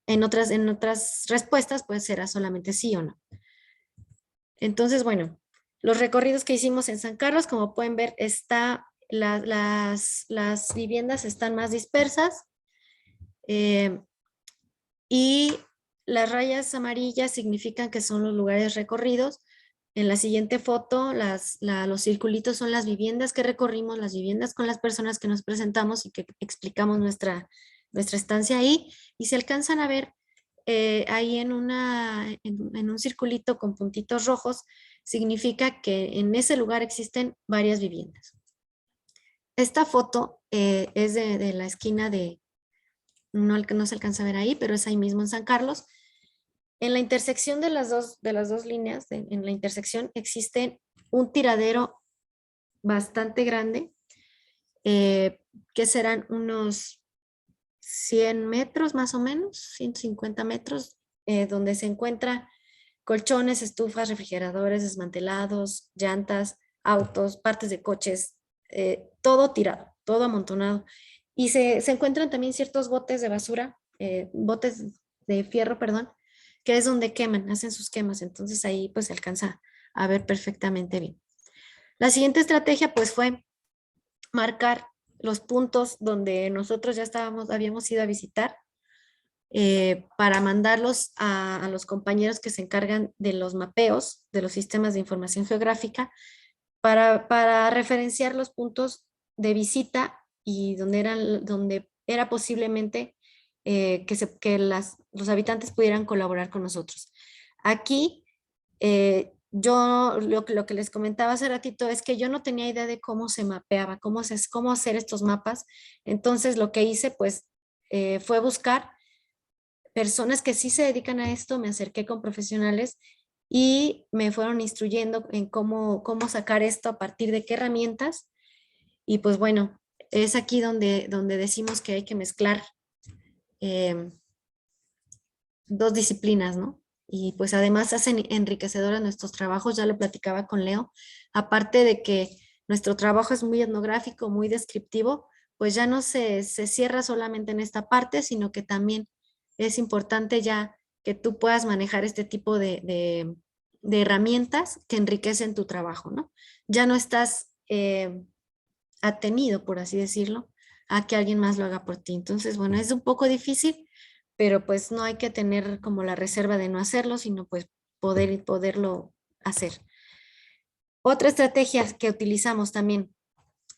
En otras respuestas, pues era solamente sí o no. Entonces, bueno, los recorridos que hicimos en San Carlos, como pueden ver, las viviendas están más dispersas y las rayas amarillas significan que son los lugares recorridos. En la siguiente foto, los circulitos son las viviendas que recorrimos, las viviendas con las personas que nos presentamos y que explicamos nuestra estancia ahí. Y se alcanzan a ver ahí en un circulito con puntitos rojos, significa que en ese lugar existen varias viviendas. Esta foto es de la esquina no se alcanza a ver ahí, pero es ahí mismo en San Carlos. En la intersección de las dos líneas, en la intersección existe un tiradero bastante grande, que serán unos 100 metros más o menos, 150 metros, donde se encuentran colchones, estufas, refrigeradores desmantelados, llantas, autos, partes de coches, todo tirado, todo amontonado. Y se encuentran también ciertos botes de basura, botes de fierro, perdón, que es donde queman, hacen sus quemas. Entonces ahí pues se alcanza a ver perfectamente bien. La siguiente estrategia pues fue marcar los puntos donde nosotros ya habíamos ido a visitar, para mandarlos a los compañeros que se encargan de los mapeos de los sistemas de información geográfica para referenciar los puntos de visita y donde era posiblemente que los habitantes pudieran colaborar con nosotros. Aquí, yo lo que les comentaba hace ratito es que yo no tenía idea de cómo se mapeaba, cómo hacer estos mapas. Entonces lo que hice pues fue buscar personas que sí se dedican a esto, me acerqué con profesionales y me fueron instruyendo en cómo sacar esto, a partir de qué herramientas. Y pues bueno, es aquí donde decimos que hay que mezclar dos disciplinas, ¿no? Y pues además hacen enriquecedores nuestros trabajos, ya lo platicaba con Leo, aparte de que nuestro trabajo es muy etnográfico, muy descriptivo, pues ya no se cierra solamente en esta parte, sino que también es importante ya que tú puedas manejar este tipo de herramientas que enriquecen tu trabajo, ¿no? Ya no estás atenido, por así decirlo, a que alguien más lo haga por ti. Entonces, bueno, es un poco difícil, pero pues no hay que tener como la reserva de no hacerlo, sino pues poderlo hacer. Otra estrategia que utilizamos también,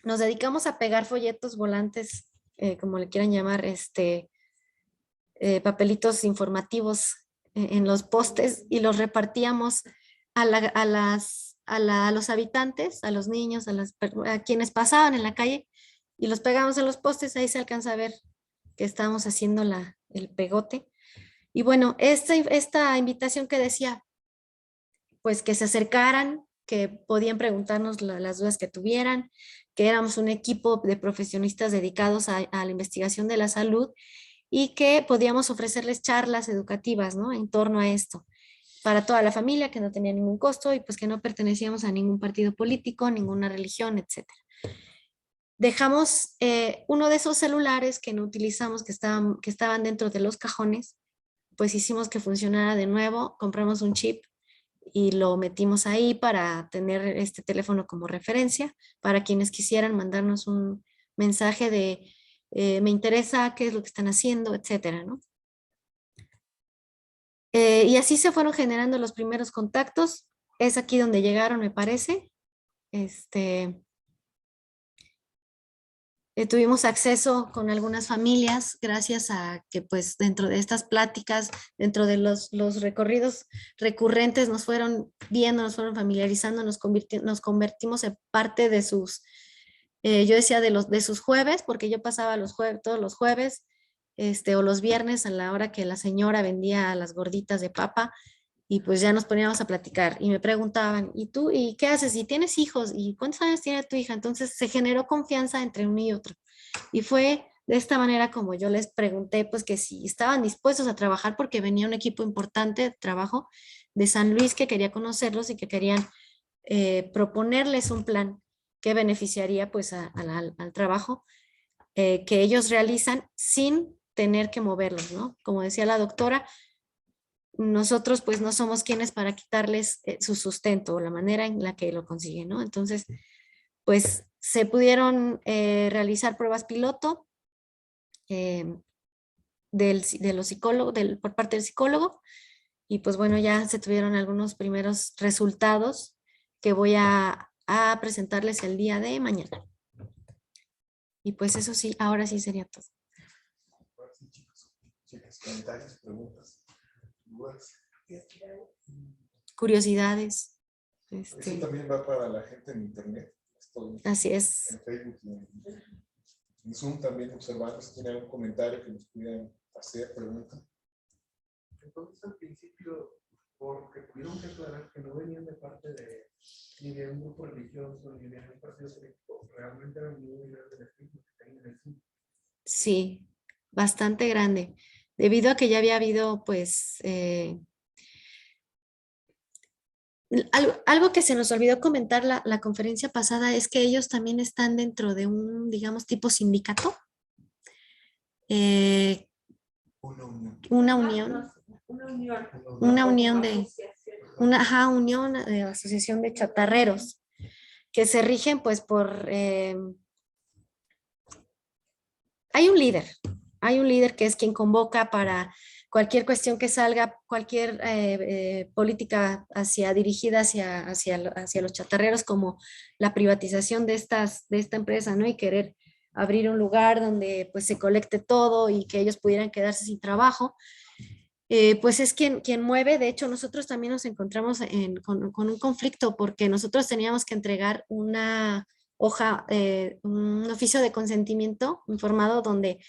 nos dedicamos a pegar folletos, volantes, como le quieran llamar, papelitos informativos en los postes y los repartíamos a los habitantes, a los niños, a quienes pasaban en la calle y los pegábamos en los postes. Ahí se alcanza a ver que estábamos haciendo el pegote. Y bueno, esta invitación que decía, pues que se acercaran, que podían preguntarnos las dudas que tuvieran, que éramos un equipo de profesionistas dedicados a la investigación de la salud y que podíamos ofrecerles charlas educativas, ¿no? En torno a esto, para toda la familia, que no tenía ningún costo y pues que no pertenecíamos a ningún partido político, ninguna religión, etc. Dejamos uno de esos celulares que no utilizamos, que estaban dentro de los cajones, pues hicimos que funcionara de nuevo, compramos un chip y lo metimos ahí para tener este teléfono como referencia, para quienes quisieran mandarnos un mensaje de me interesa, qué es lo que están haciendo, etcétera, ¿no? Y así se fueron generando los primeros contactos. Es aquí donde llegaron, me parece. Tuvimos acceso con algunas familias gracias a que pues dentro de estas pláticas, dentro de los recorridos recurrentes nos fueron viendo, nos fueron familiarizando, nos convertimos en parte de sus, yo decía de sus jueves, porque yo pasaba todos los jueves o los viernes a la hora que la señora vendía las gorditas de papa y pues ya nos poníamos a platicar y me preguntaban, ¿y tú? ¿Y qué haces? ¿Y tienes hijos? ¿Y cuántos años tiene tu hija? Entonces se generó confianza entre uno y otro. Y fue de esta manera como yo les pregunté, pues que si estaban dispuestos a trabajar porque venía un equipo importante de trabajo de San Luis que quería conocerlos y que querían proponerles un plan que beneficiaría pues al trabajo que ellos realizan sin tener que moverlos, ¿no? Como decía la doctora, nosotros pues no somos quienes para quitarles su sustento o la manera en la que lo consiguen, ¿no? Entonces, pues se pudieron realizar pruebas piloto de los psicólogos, por parte del psicólogo y pues bueno, ya se tuvieron algunos primeros resultados que voy a presentarles el día de mañana. Y pues eso sí, ahora sí sería todo. Chicas, comentarios, preguntas, dudas. Curiosidades. Eso también va para la gente en internet. Así es. En Facebook y en Zoom también observamos si tienen algún comentario que nos pudieran hacer, preguntas. Entonces al principio, porque tuvieron que aclarar que no venían de parte de ni de un grupo religioso ni de un partido político, realmente eran muy grandes el estigma que tenían en el Zoom. Sí, bastante grande. Debido a que ya había habido, pues, algo que se nos olvidó comentar la conferencia pasada es que ellos también están dentro de un, digamos, tipo sindicato. Una unión. Una unión de, unión de asociación de chatarreros que se rigen pues por, hay un líder que es quien convoca para cualquier cuestión que salga, cualquier política dirigida hacia los chatarreros, como la privatización de esta empresa, ¿no? Y querer abrir un lugar donde pues se colecte todo y que ellos pudieran quedarse sin trabajo. Pues es quien mueve. De hecho, nosotros también nos encontramos con un conflicto porque nosotros teníamos que entregar una hoja, un oficio de consentimiento informado donde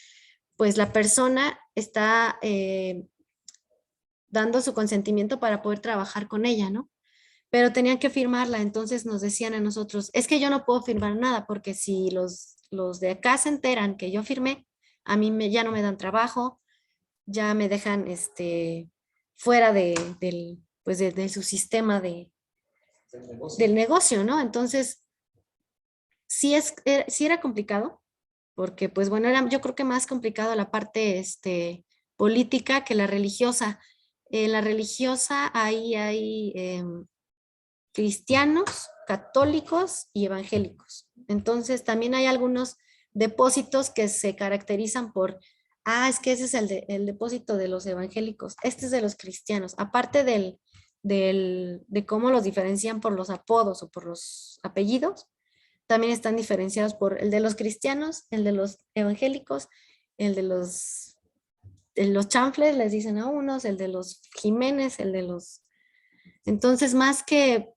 pues la persona está dando su consentimiento para poder trabajar con ella, ¿no? Pero tenían que firmarla, entonces nos decían a nosotros, es que yo no puedo firmar nada porque si los de acá se enteran que yo firmé, a mí ya no me dan trabajo, ya me dejan fuera de su sistema del negocio, ¿no? Entonces, sí era complicado, porque pues bueno, yo creo que más complicado la parte política que la religiosa. En la religiosa ahí hay cristianos, católicos y evangélicos. Entonces también hay algunos depósitos que se caracterizan por, es que ese es el depósito de los evangélicos, este es de los cristianos, aparte de cómo los diferencian por los apodos o por los apellidos, también están diferenciados por el de los cristianos, el de los evangélicos, el de los chanfles, les dicen a unos, el de los Jiménez, el de los... Entonces, más que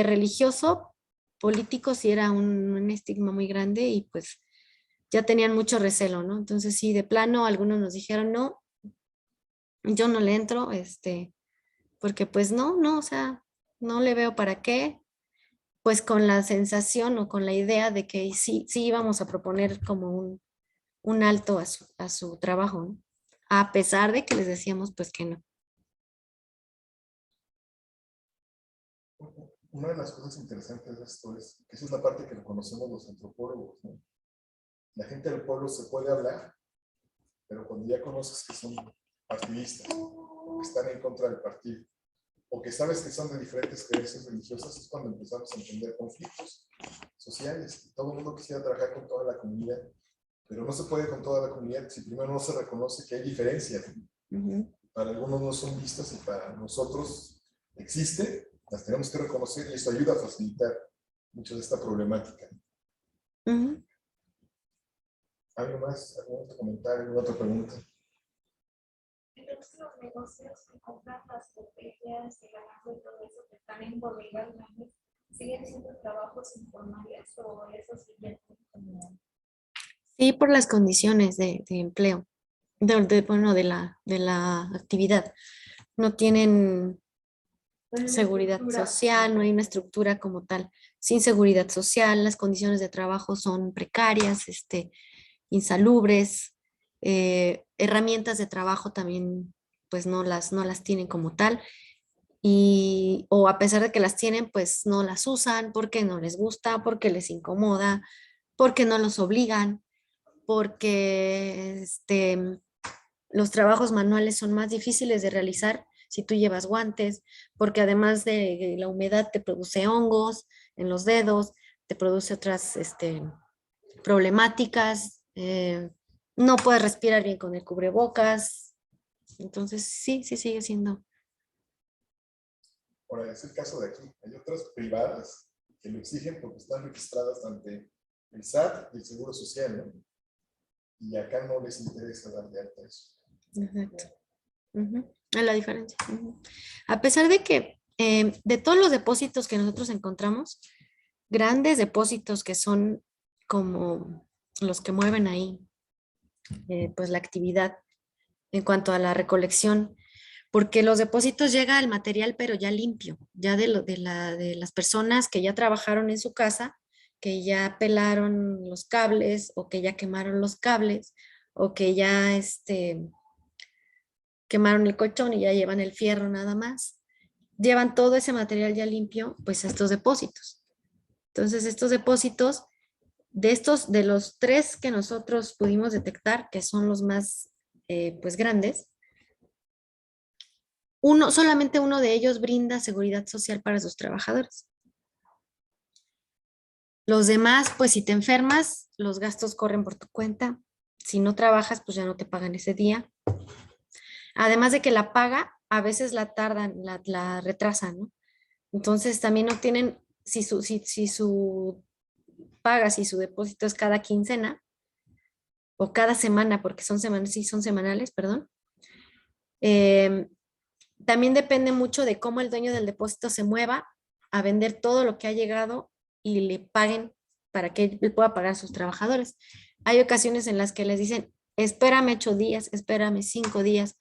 religioso, político sí era un estigma muy grande y pues ya tenían mucho recelo, ¿no? Entonces sí, de plano, algunos nos dijeron, no, yo no le entro, porque pues no, o sea, no le veo para qué, pues con la sensación o con la idea de que sí íbamos a proponer como un alto a su trabajo, ¿no? A pesar de que les decíamos pues que no. Una de las cosas interesantes de esto es que esa es la parte que reconocemos los antropólogos, ¿no? La gente del pueblo se puede hablar, pero cuando ya conoces que son partidistas, que están en contra del partido, o que sabes que son de diferentes creencias religiosas, es cuando empezamos a entender conflictos sociales. Todo el mundo quisiera trabajar con toda la comunidad, pero no se puede con toda la comunidad si primero no se reconoce que hay diferencias. para algunos no son vistas y para nosotros existe, las tenemos que reconocer y esto ayuda a facilitar mucho de esta problemática. Ujú. ¿Algo más? ¿Algún otro comentario? ¿Alguna otra pregunta? Entonces los negocios que compran las botellas, el agua y todo eso que están en bodegas grandes, ¿siguen siendo trabajos informales o eso sigue como? Sí, por las condiciones de empleo, bueno, de la actividad. No tienen No hay una seguridad estructura. social, no hay una estructura como tal. Sin seguridad social, las condiciones de trabajo son precarias, insalubres, herramientas de trabajo también pues no las tienen como tal. O a pesar de que las tienen, pues no las usan porque no les gusta, porque les incomoda, porque no los obligan, porque los trabajos manuales son más difíciles de realizar si tú llevas guantes, porque además de la humedad te produce hongos en los dedos, te produce otras problemáticas, no puedes respirar bien con el cubrebocas, entonces sí, sí sigue siendo. Ahora, es el caso de aquí. Hay otras privadas que lo exigen porque están registradas ante el SAT y el Seguro Social, ¿no? Y acá no les interesa dar de alta eso. Exacto. Es la diferencia. A pesar de que de todos los depósitos que nosotros encontramos, grandes depósitos que son como los que mueven ahí, pues la actividad en cuanto a la recolección, porque los depósitos llega el material pero ya limpio, ya de las personas que ya trabajaron en su casa, que ya pelaron los cables o que ya quemaron los cables o que ya quemaron el colchón y ya llevan el fierro nada más. Llevan todo ese material ya limpio pues a estos depósitos. Entonces estos depósitos, de los 3 que nosotros pudimos detectar, que son los más pues grandes, solamente uno de ellos brinda seguridad social para sus trabajadores. Los demás, pues si te enfermas, los gastos corren por tu cuenta. Si no trabajas, pues ya no te pagan ese día. Además de que la paga, a veces la tardan, la retrasan, ¿no? Entonces también no tienen, si su paga, si su depósito es cada quincena o cada semana, porque son semanas, sí, son semanales, perdón. También depende mucho de cómo el dueño del depósito se mueva a vender todo lo que ha llegado y le paguen para que él pueda pagar a sus trabajadores. Hay ocasiones en las que les dicen, espérame 8 días, espérame 5 días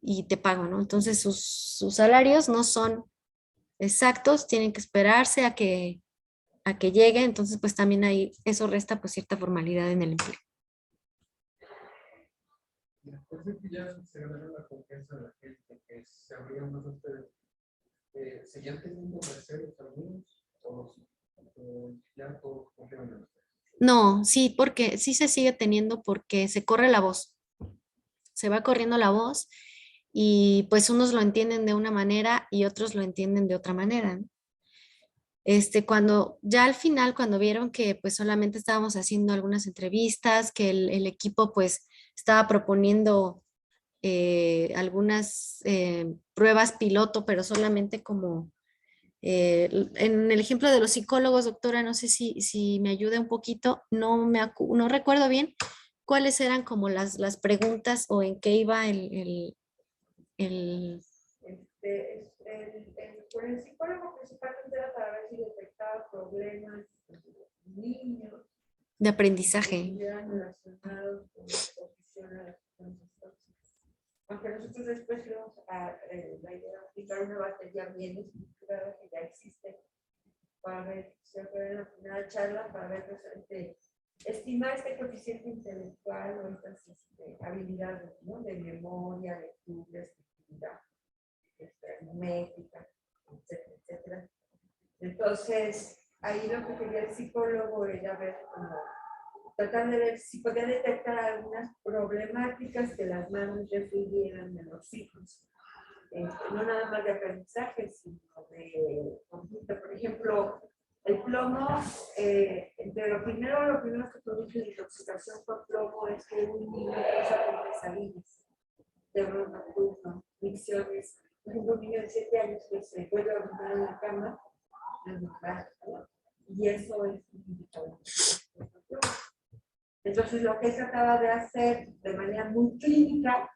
y te pago, ¿no? Entonces sus salarios no son exactos, tienen que esperarse a que llegue, entonces pues también ahí eso resta pues cierta formalidad en el empleo. Y después de que ya se ganaron la confianza de la gente, que se abrieron más a ustedes, ¿seguían teniendo recelos algunos o ya todos confiaban en ustedes? No, sí, porque sí se sigue teniendo porque se corre la voz, se va corriendo la voz y pues unos lo entienden de una manera y otros lo entienden de otra manera, ¿no? Cuando ya al final, cuando vieron que pues solamente estábamos haciendo algunas entrevistas, que el equipo pues estaba proponiendo algunas pruebas piloto, pero solamente como en el ejemplo de los psicólogos, doctora, no sé si me ayuda un poquito, no recuerdo bien cuáles eran como las preguntas o en qué iba el- Con el psicólogo principalmente era para ver si detectaba problemas en los niños de que aprendizaje. estuvieran relacionados con la exposición a las sustancias tóxicas. Aunque nosotros después íbamos a la idea de aplicar una batería bien estructurada que ya existe para ver, se fue en la primera charla, para ver precisamente, estimar este coeficiente intelectual o estas habilidades, ¿no? De memoria, lectura, escritura, numérica, etcétera, etcétera. Entonces, ahí lo que quería el psicólogo era ver como, tratar de ver si podía detectar algunas problemáticas que las madres refirieran de los hijos. No nada más de aprendizaje, sino de conducta. Por ejemplo, el plomo, entre lo primero que produce la intoxicación por plomo es que un niño empieza con pesadillas. terror nocturno, ficciones. Por ejemplo, un niño de 7 años que se vuelve a dormir en la cama, y eso es un indicador. Entonces, lo que él trataba de hacer de manera muy clínica,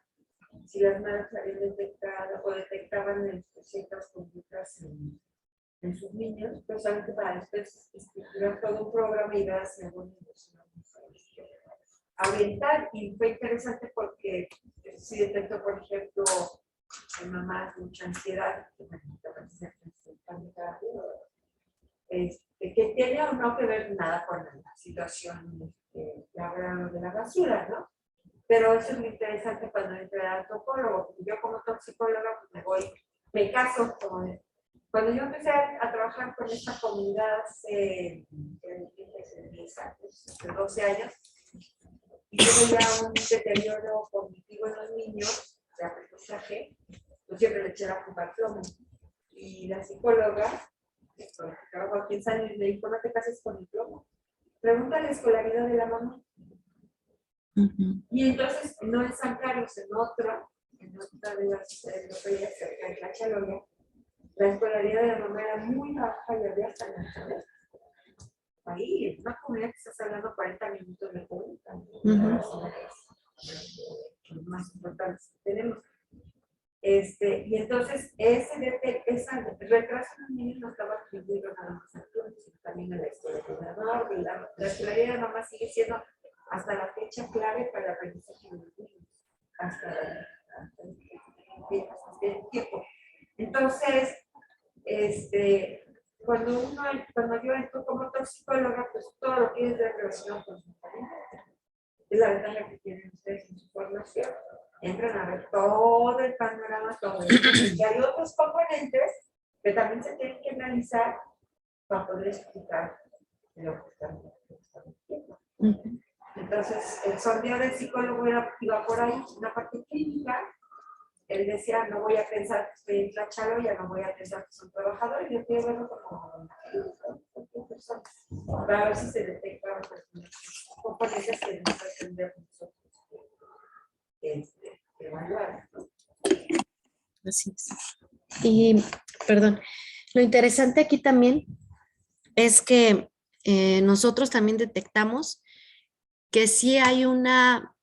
si las madres habían detectado o detectaban ciertas conductas en sus niños, pues solamente para después estructurar todo un programa y dar hacia dónde nos vamos a orientar. Y fue interesante porque si detectó, por ejemplo, en mamás mucha ansiedad, que tiene o no que ver nada con la situación de la basura, ¿no? Pero eso es muy interesante cuando entré al antropólogo. Yo como toxicóloga pues me caso con... Cuando yo empecé a trabajar con esta comunidad hace 10 años, hace 12 años, y yo veía un deterioro cognitivo en los niños de aprendizaje, yo siempre le eché la culpa al plomo. Y la psicóloga, que trabajo aquí en San Luis, me dijo, no te cases con el plomo. Pregunta la escolaridad de la mamá. Y entonces, no en San Carlos, en otra de las localidades cerca de Cachaloya, la escolaridad de la mamá era muy baja y había hasta la ahí, en una comunidad que estás hablando 40 minutos de cuenta, los más importantes que tenemos. Y entonces, ese retraso en los niños no estaba atribuido nada más a todos, sino también a la escolaridad de la mamá. La escolaridad de la mamá sigue siendo hasta la fecha clave para el aprendizaje de los niños, hasta el tiempo. Entonces, cuando yo entro como toxicóloga, pues todo lo que es de relación con su familia, es la ventaja que tienen ustedes en su formación. Entran a ver todo el panorama, todo el y hay otros componentes que también se tienen que analizar para poder explicar lo que están haciendo. Entonces, el sondeo del psicólogo iba por ahí, una parte clínica. Él decía, no voy a pensar que estoy en Tlachaloya, no voy a pensar que son trabajadores, yo quiero verlo como personas, para ver si se detectan componentes que nos pretendemos nosotros evaluar. Así es. Y, perdón, lo interesante aquí también es que nosotros también detectamos que sí hay una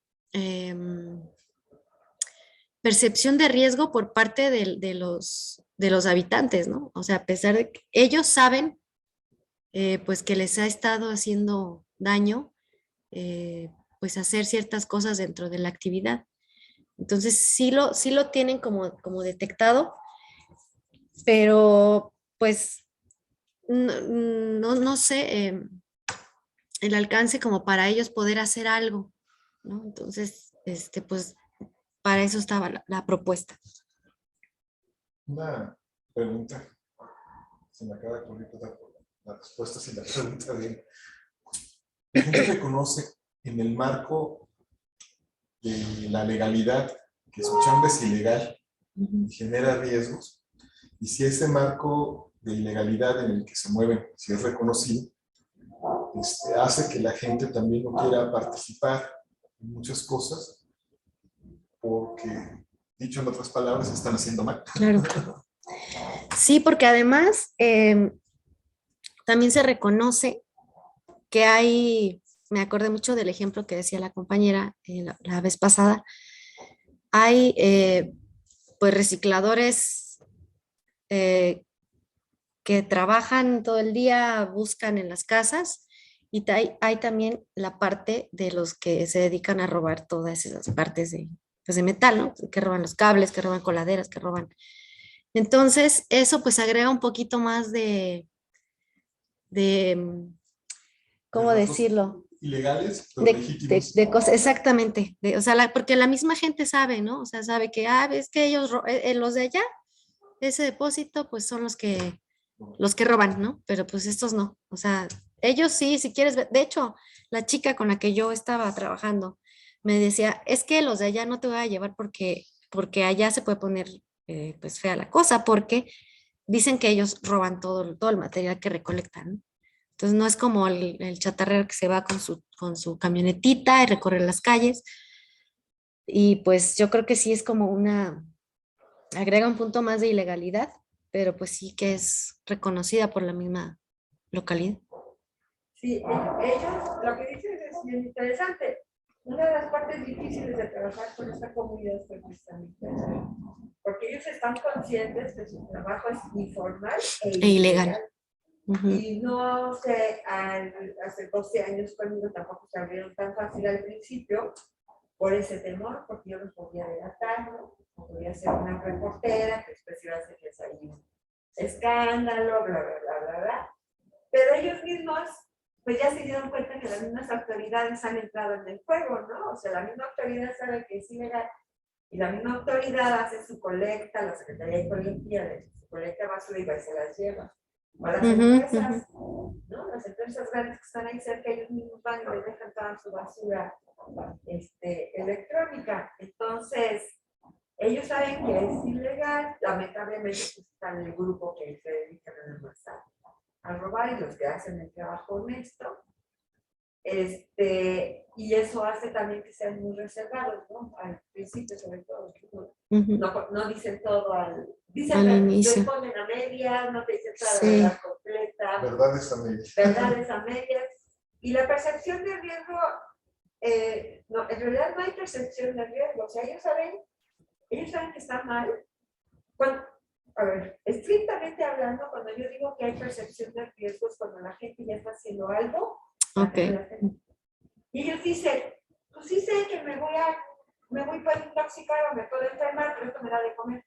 percepción de riesgo por parte de los habitantes, ¿no? O sea, a pesar de que ellos saben pues que les ha estado haciendo daño, pues hacer ciertas cosas dentro de la actividad. Entonces sí lo tienen como detectado, pero pues no sé el alcance como para ellos poder hacer algo, ¿no? Entonces, pues para eso estaba la propuesta. Una pregunta. Se me acaba de ocurrir la respuesta si la pregunta bien. La gente reconoce en el marco de la legalidad que su chamba es ilegal y genera riesgos. Y si ese marco de ilegalidad en el que se mueven, si es reconocido, hace que la gente también no quiera participar en muchas cosas porque, dicho en otras palabras, están haciendo mal. Claro. Sí, porque además también se reconoce que hay, me acordé mucho del ejemplo que decía la compañera la vez pasada, hay pues recicladores que trabajan todo el día, buscan en las casas y hay también la parte de los que se dedican a robar todas esas partes pues de metal, ¿no? Que roban los cables, que roban coladeras, que roban. Entonces, eso pues agrega un poquito más ¿cómo decirlo? Ilegales, pero legítimos. De cosas, exactamente. O sea, porque la misma gente sabe, ¿no? O sea, sabe que, es que ellos, los de allá, ese depósito, pues son los que roban, ¿no? Pero pues estos no. O sea, ellos sí, si quieres ver. De hecho, la chica con la que yo estaba trabajando me decía, es que los de allá no te voy a llevar porque allá se puede poner pues fea la cosa, porque dicen que ellos roban todo el material que recolectan, ¿no? Entonces no es como el chatarrero que se va con su camionetita y recorre las calles. Y pues yo creo que sí es como agrega un punto más de ilegalidad, pero pues sí que es reconocida por la misma localidad. Sí, ellos, lo que dicen es bien interesante. Una de las partes difíciles de trabajar con esta comunidad fue precisamente eso, porque ellos están conscientes de su trabajo es informal E ilegal. Y no sé, hace 12 años conmigo tampoco se abrieron tan fácil al principio por ese temor, porque yo los podía delatar, ¿no? Podía ser una reportera que después iba a hacerles ahí un escándalo, bla, bla, bla, bla, bla. Pero ellos mismos, pues ya se dieron cuenta que las mismas autoridades han entrado en el juego, ¿no? O sea, la misma autoridad sabe que es ilegal y la misma autoridad hace su colecta, la Secretaría de Ecología de su colecta basura y va y se las lleva. O las empresas, ¿no? Las empresas grandes que están ahí cerca, ellos mismos van y les dejan toda su basura electrónica. Entonces, ellos saben que es ilegal, lamentablemente pues, están en el grupo que se dedican a robar y los que hacen el trabajo honesto. Y eso hace también que sean muy reservados, ¿no? Al principio, sobre todo. No dicen todo dicen al inicio. responden a medias, no te dicen toda Sí. la verdad completa. Verdades a medias. Verdades a medias. Y la percepción de riesgo, no, en realidad no hay percepción de riesgo. O sea, ellos saben que está mal. A ver, estrictamente hablando, cuando yo digo que hay percepción de riesgos, cuando la gente ya está haciendo algo, y ellos dicen, pues sí sé que me voy para intoxicar o me puedo enfermar, pero esto me da de comer.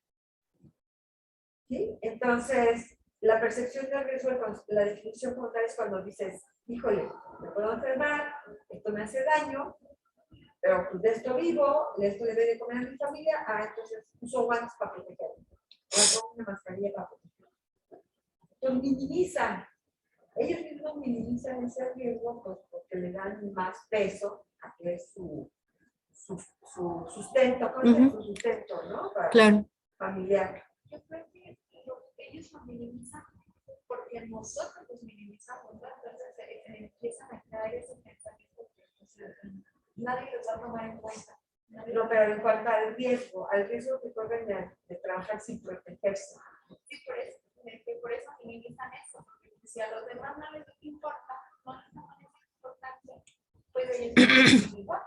¿Sí? Entonces, la percepción de riesgo, la definición como tal es cuando dices, híjole, me puedo enfermar, esto me hace daño, pero pues de esto vivo, de esto le doy de comer a mi familia, entonces uso guantes para protegerme. O una mascarilla para protegerme. Entonces minimizan. Ellos mismos minimizan ese riesgo pues, porque le dan más peso a que es su sustento, su sustento, ¿no? Claro. Familiar. Yo creo que ellos lo minimizan porque nosotros los minimizamos, ¿no? Entonces empiezan a crear ese pensamiento que pues, nadie los va a tomar en cuenta. No, pero en cuanto al riesgo que corren de trabajar sin protegerse. Sí, por eso minimizan eso. Si a los demás no les importa, no les toman esa importancia, pues ellos igual.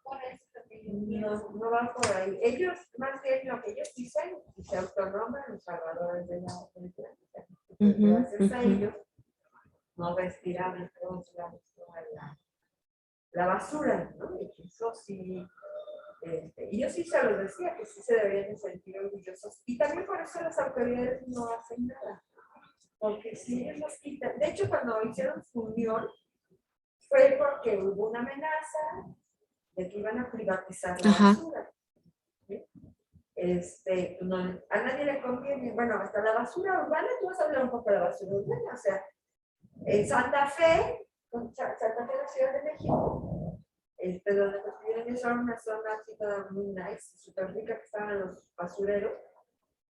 Por eso no van por ahí. Ellos, más bien lo que ellos dicen, y se autonoman los salvadores de la planeta. Gracias a ellos, no respiramos toda la basura, ¿no? Y eso sí. Y yo sí se los decía que sí se deberían de sentir orgullosos. Y también por eso las autoridades no hacen nada. Porque si ellos los quitan. De hecho, cuando hicieron su unión, fue porque hubo una amenaza de que iban a privatizar la basura. ¿Sí? A nadie le conviene. Bueno, hasta la basura urbana, tú vas a hablar un poco de la basura urbana. O sea, en Santa Fe, la Ciudad de México, donde construyeron eso, una zona así toda muy nice, súper rica, que estaban los basureros.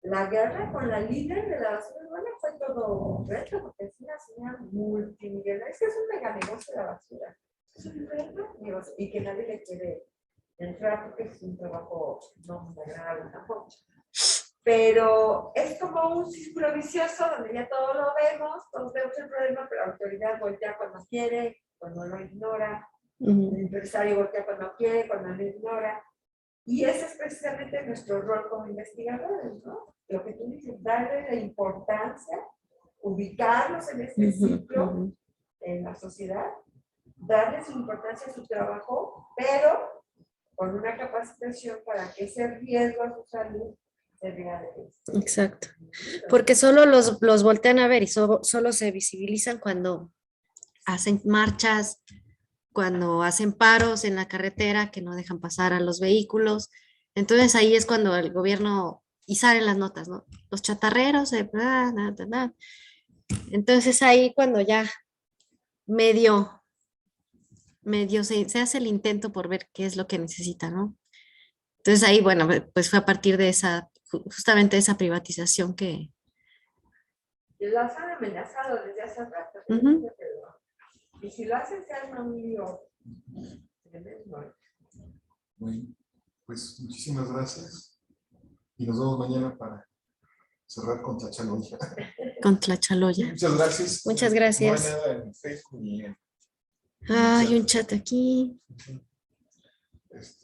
La guerra con la líder de la basura urbana fue todo un reto, porque es una señora multimillonaria. Es que es un mega negocio la basura. Es un reto negocio, y que nadie le quiere entrar porque es un trabajo no muy agradable tampoco. Pero es como un círculo vicioso donde ya todos lo vemos, todos vemos el problema, pero la autoridad voltea cuando quiere, cuando lo ignora. El empresario voltea cuando quiere, cuando lo ignora. Y ese es precisamente nuestro rol como investigadores, ¿no? Lo que tú dices, darle la importancia, ubicarlos en este ciclo en la sociedad, darle su importancia a su trabajo, pero con una capacitación para que ese riesgo a su salud se vea de eso. Exacto. Porque solo los voltean a ver y solo se visibilizan cuando hacen marchas, cuando hacen paros en la carretera que no dejan pasar a los vehículos. Entonces ahí es cuando el gobierno, y salen las notas, ¿no? Los chatarreros, entonces ahí cuando ya medio se hace el intento por ver qué es lo que necesita, ¿no? Entonces ahí, bueno, pues fue a partir de justamente esa privatización que... Y las han amenazado desde hace rato. Y si lo hacen, se arma un lío tremendo. Muy Pues muchísimas gracias. Y nos vemos mañana para cerrar con Tlachaloya. Con Tlachaloya. Muchas gracias. Muchas gracias. No hay nada en Facebook ni en Hay un chat aquí.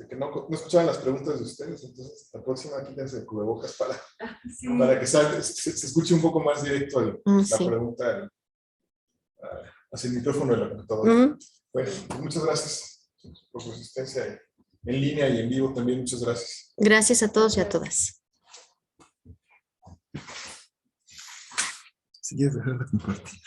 que no escuchaban las preguntas de ustedes, entonces la próxima quítense el cubrebocas Sí. para que se escuche un poco más directo la Sí. pregunta hacia el micrófono de la computadora. Ujú. Bueno, pues muchas gracias por su asistencia en línea y en vivo también. Muchas gracias. Gracias a todos y a todas. Sí, es dejar de compartir.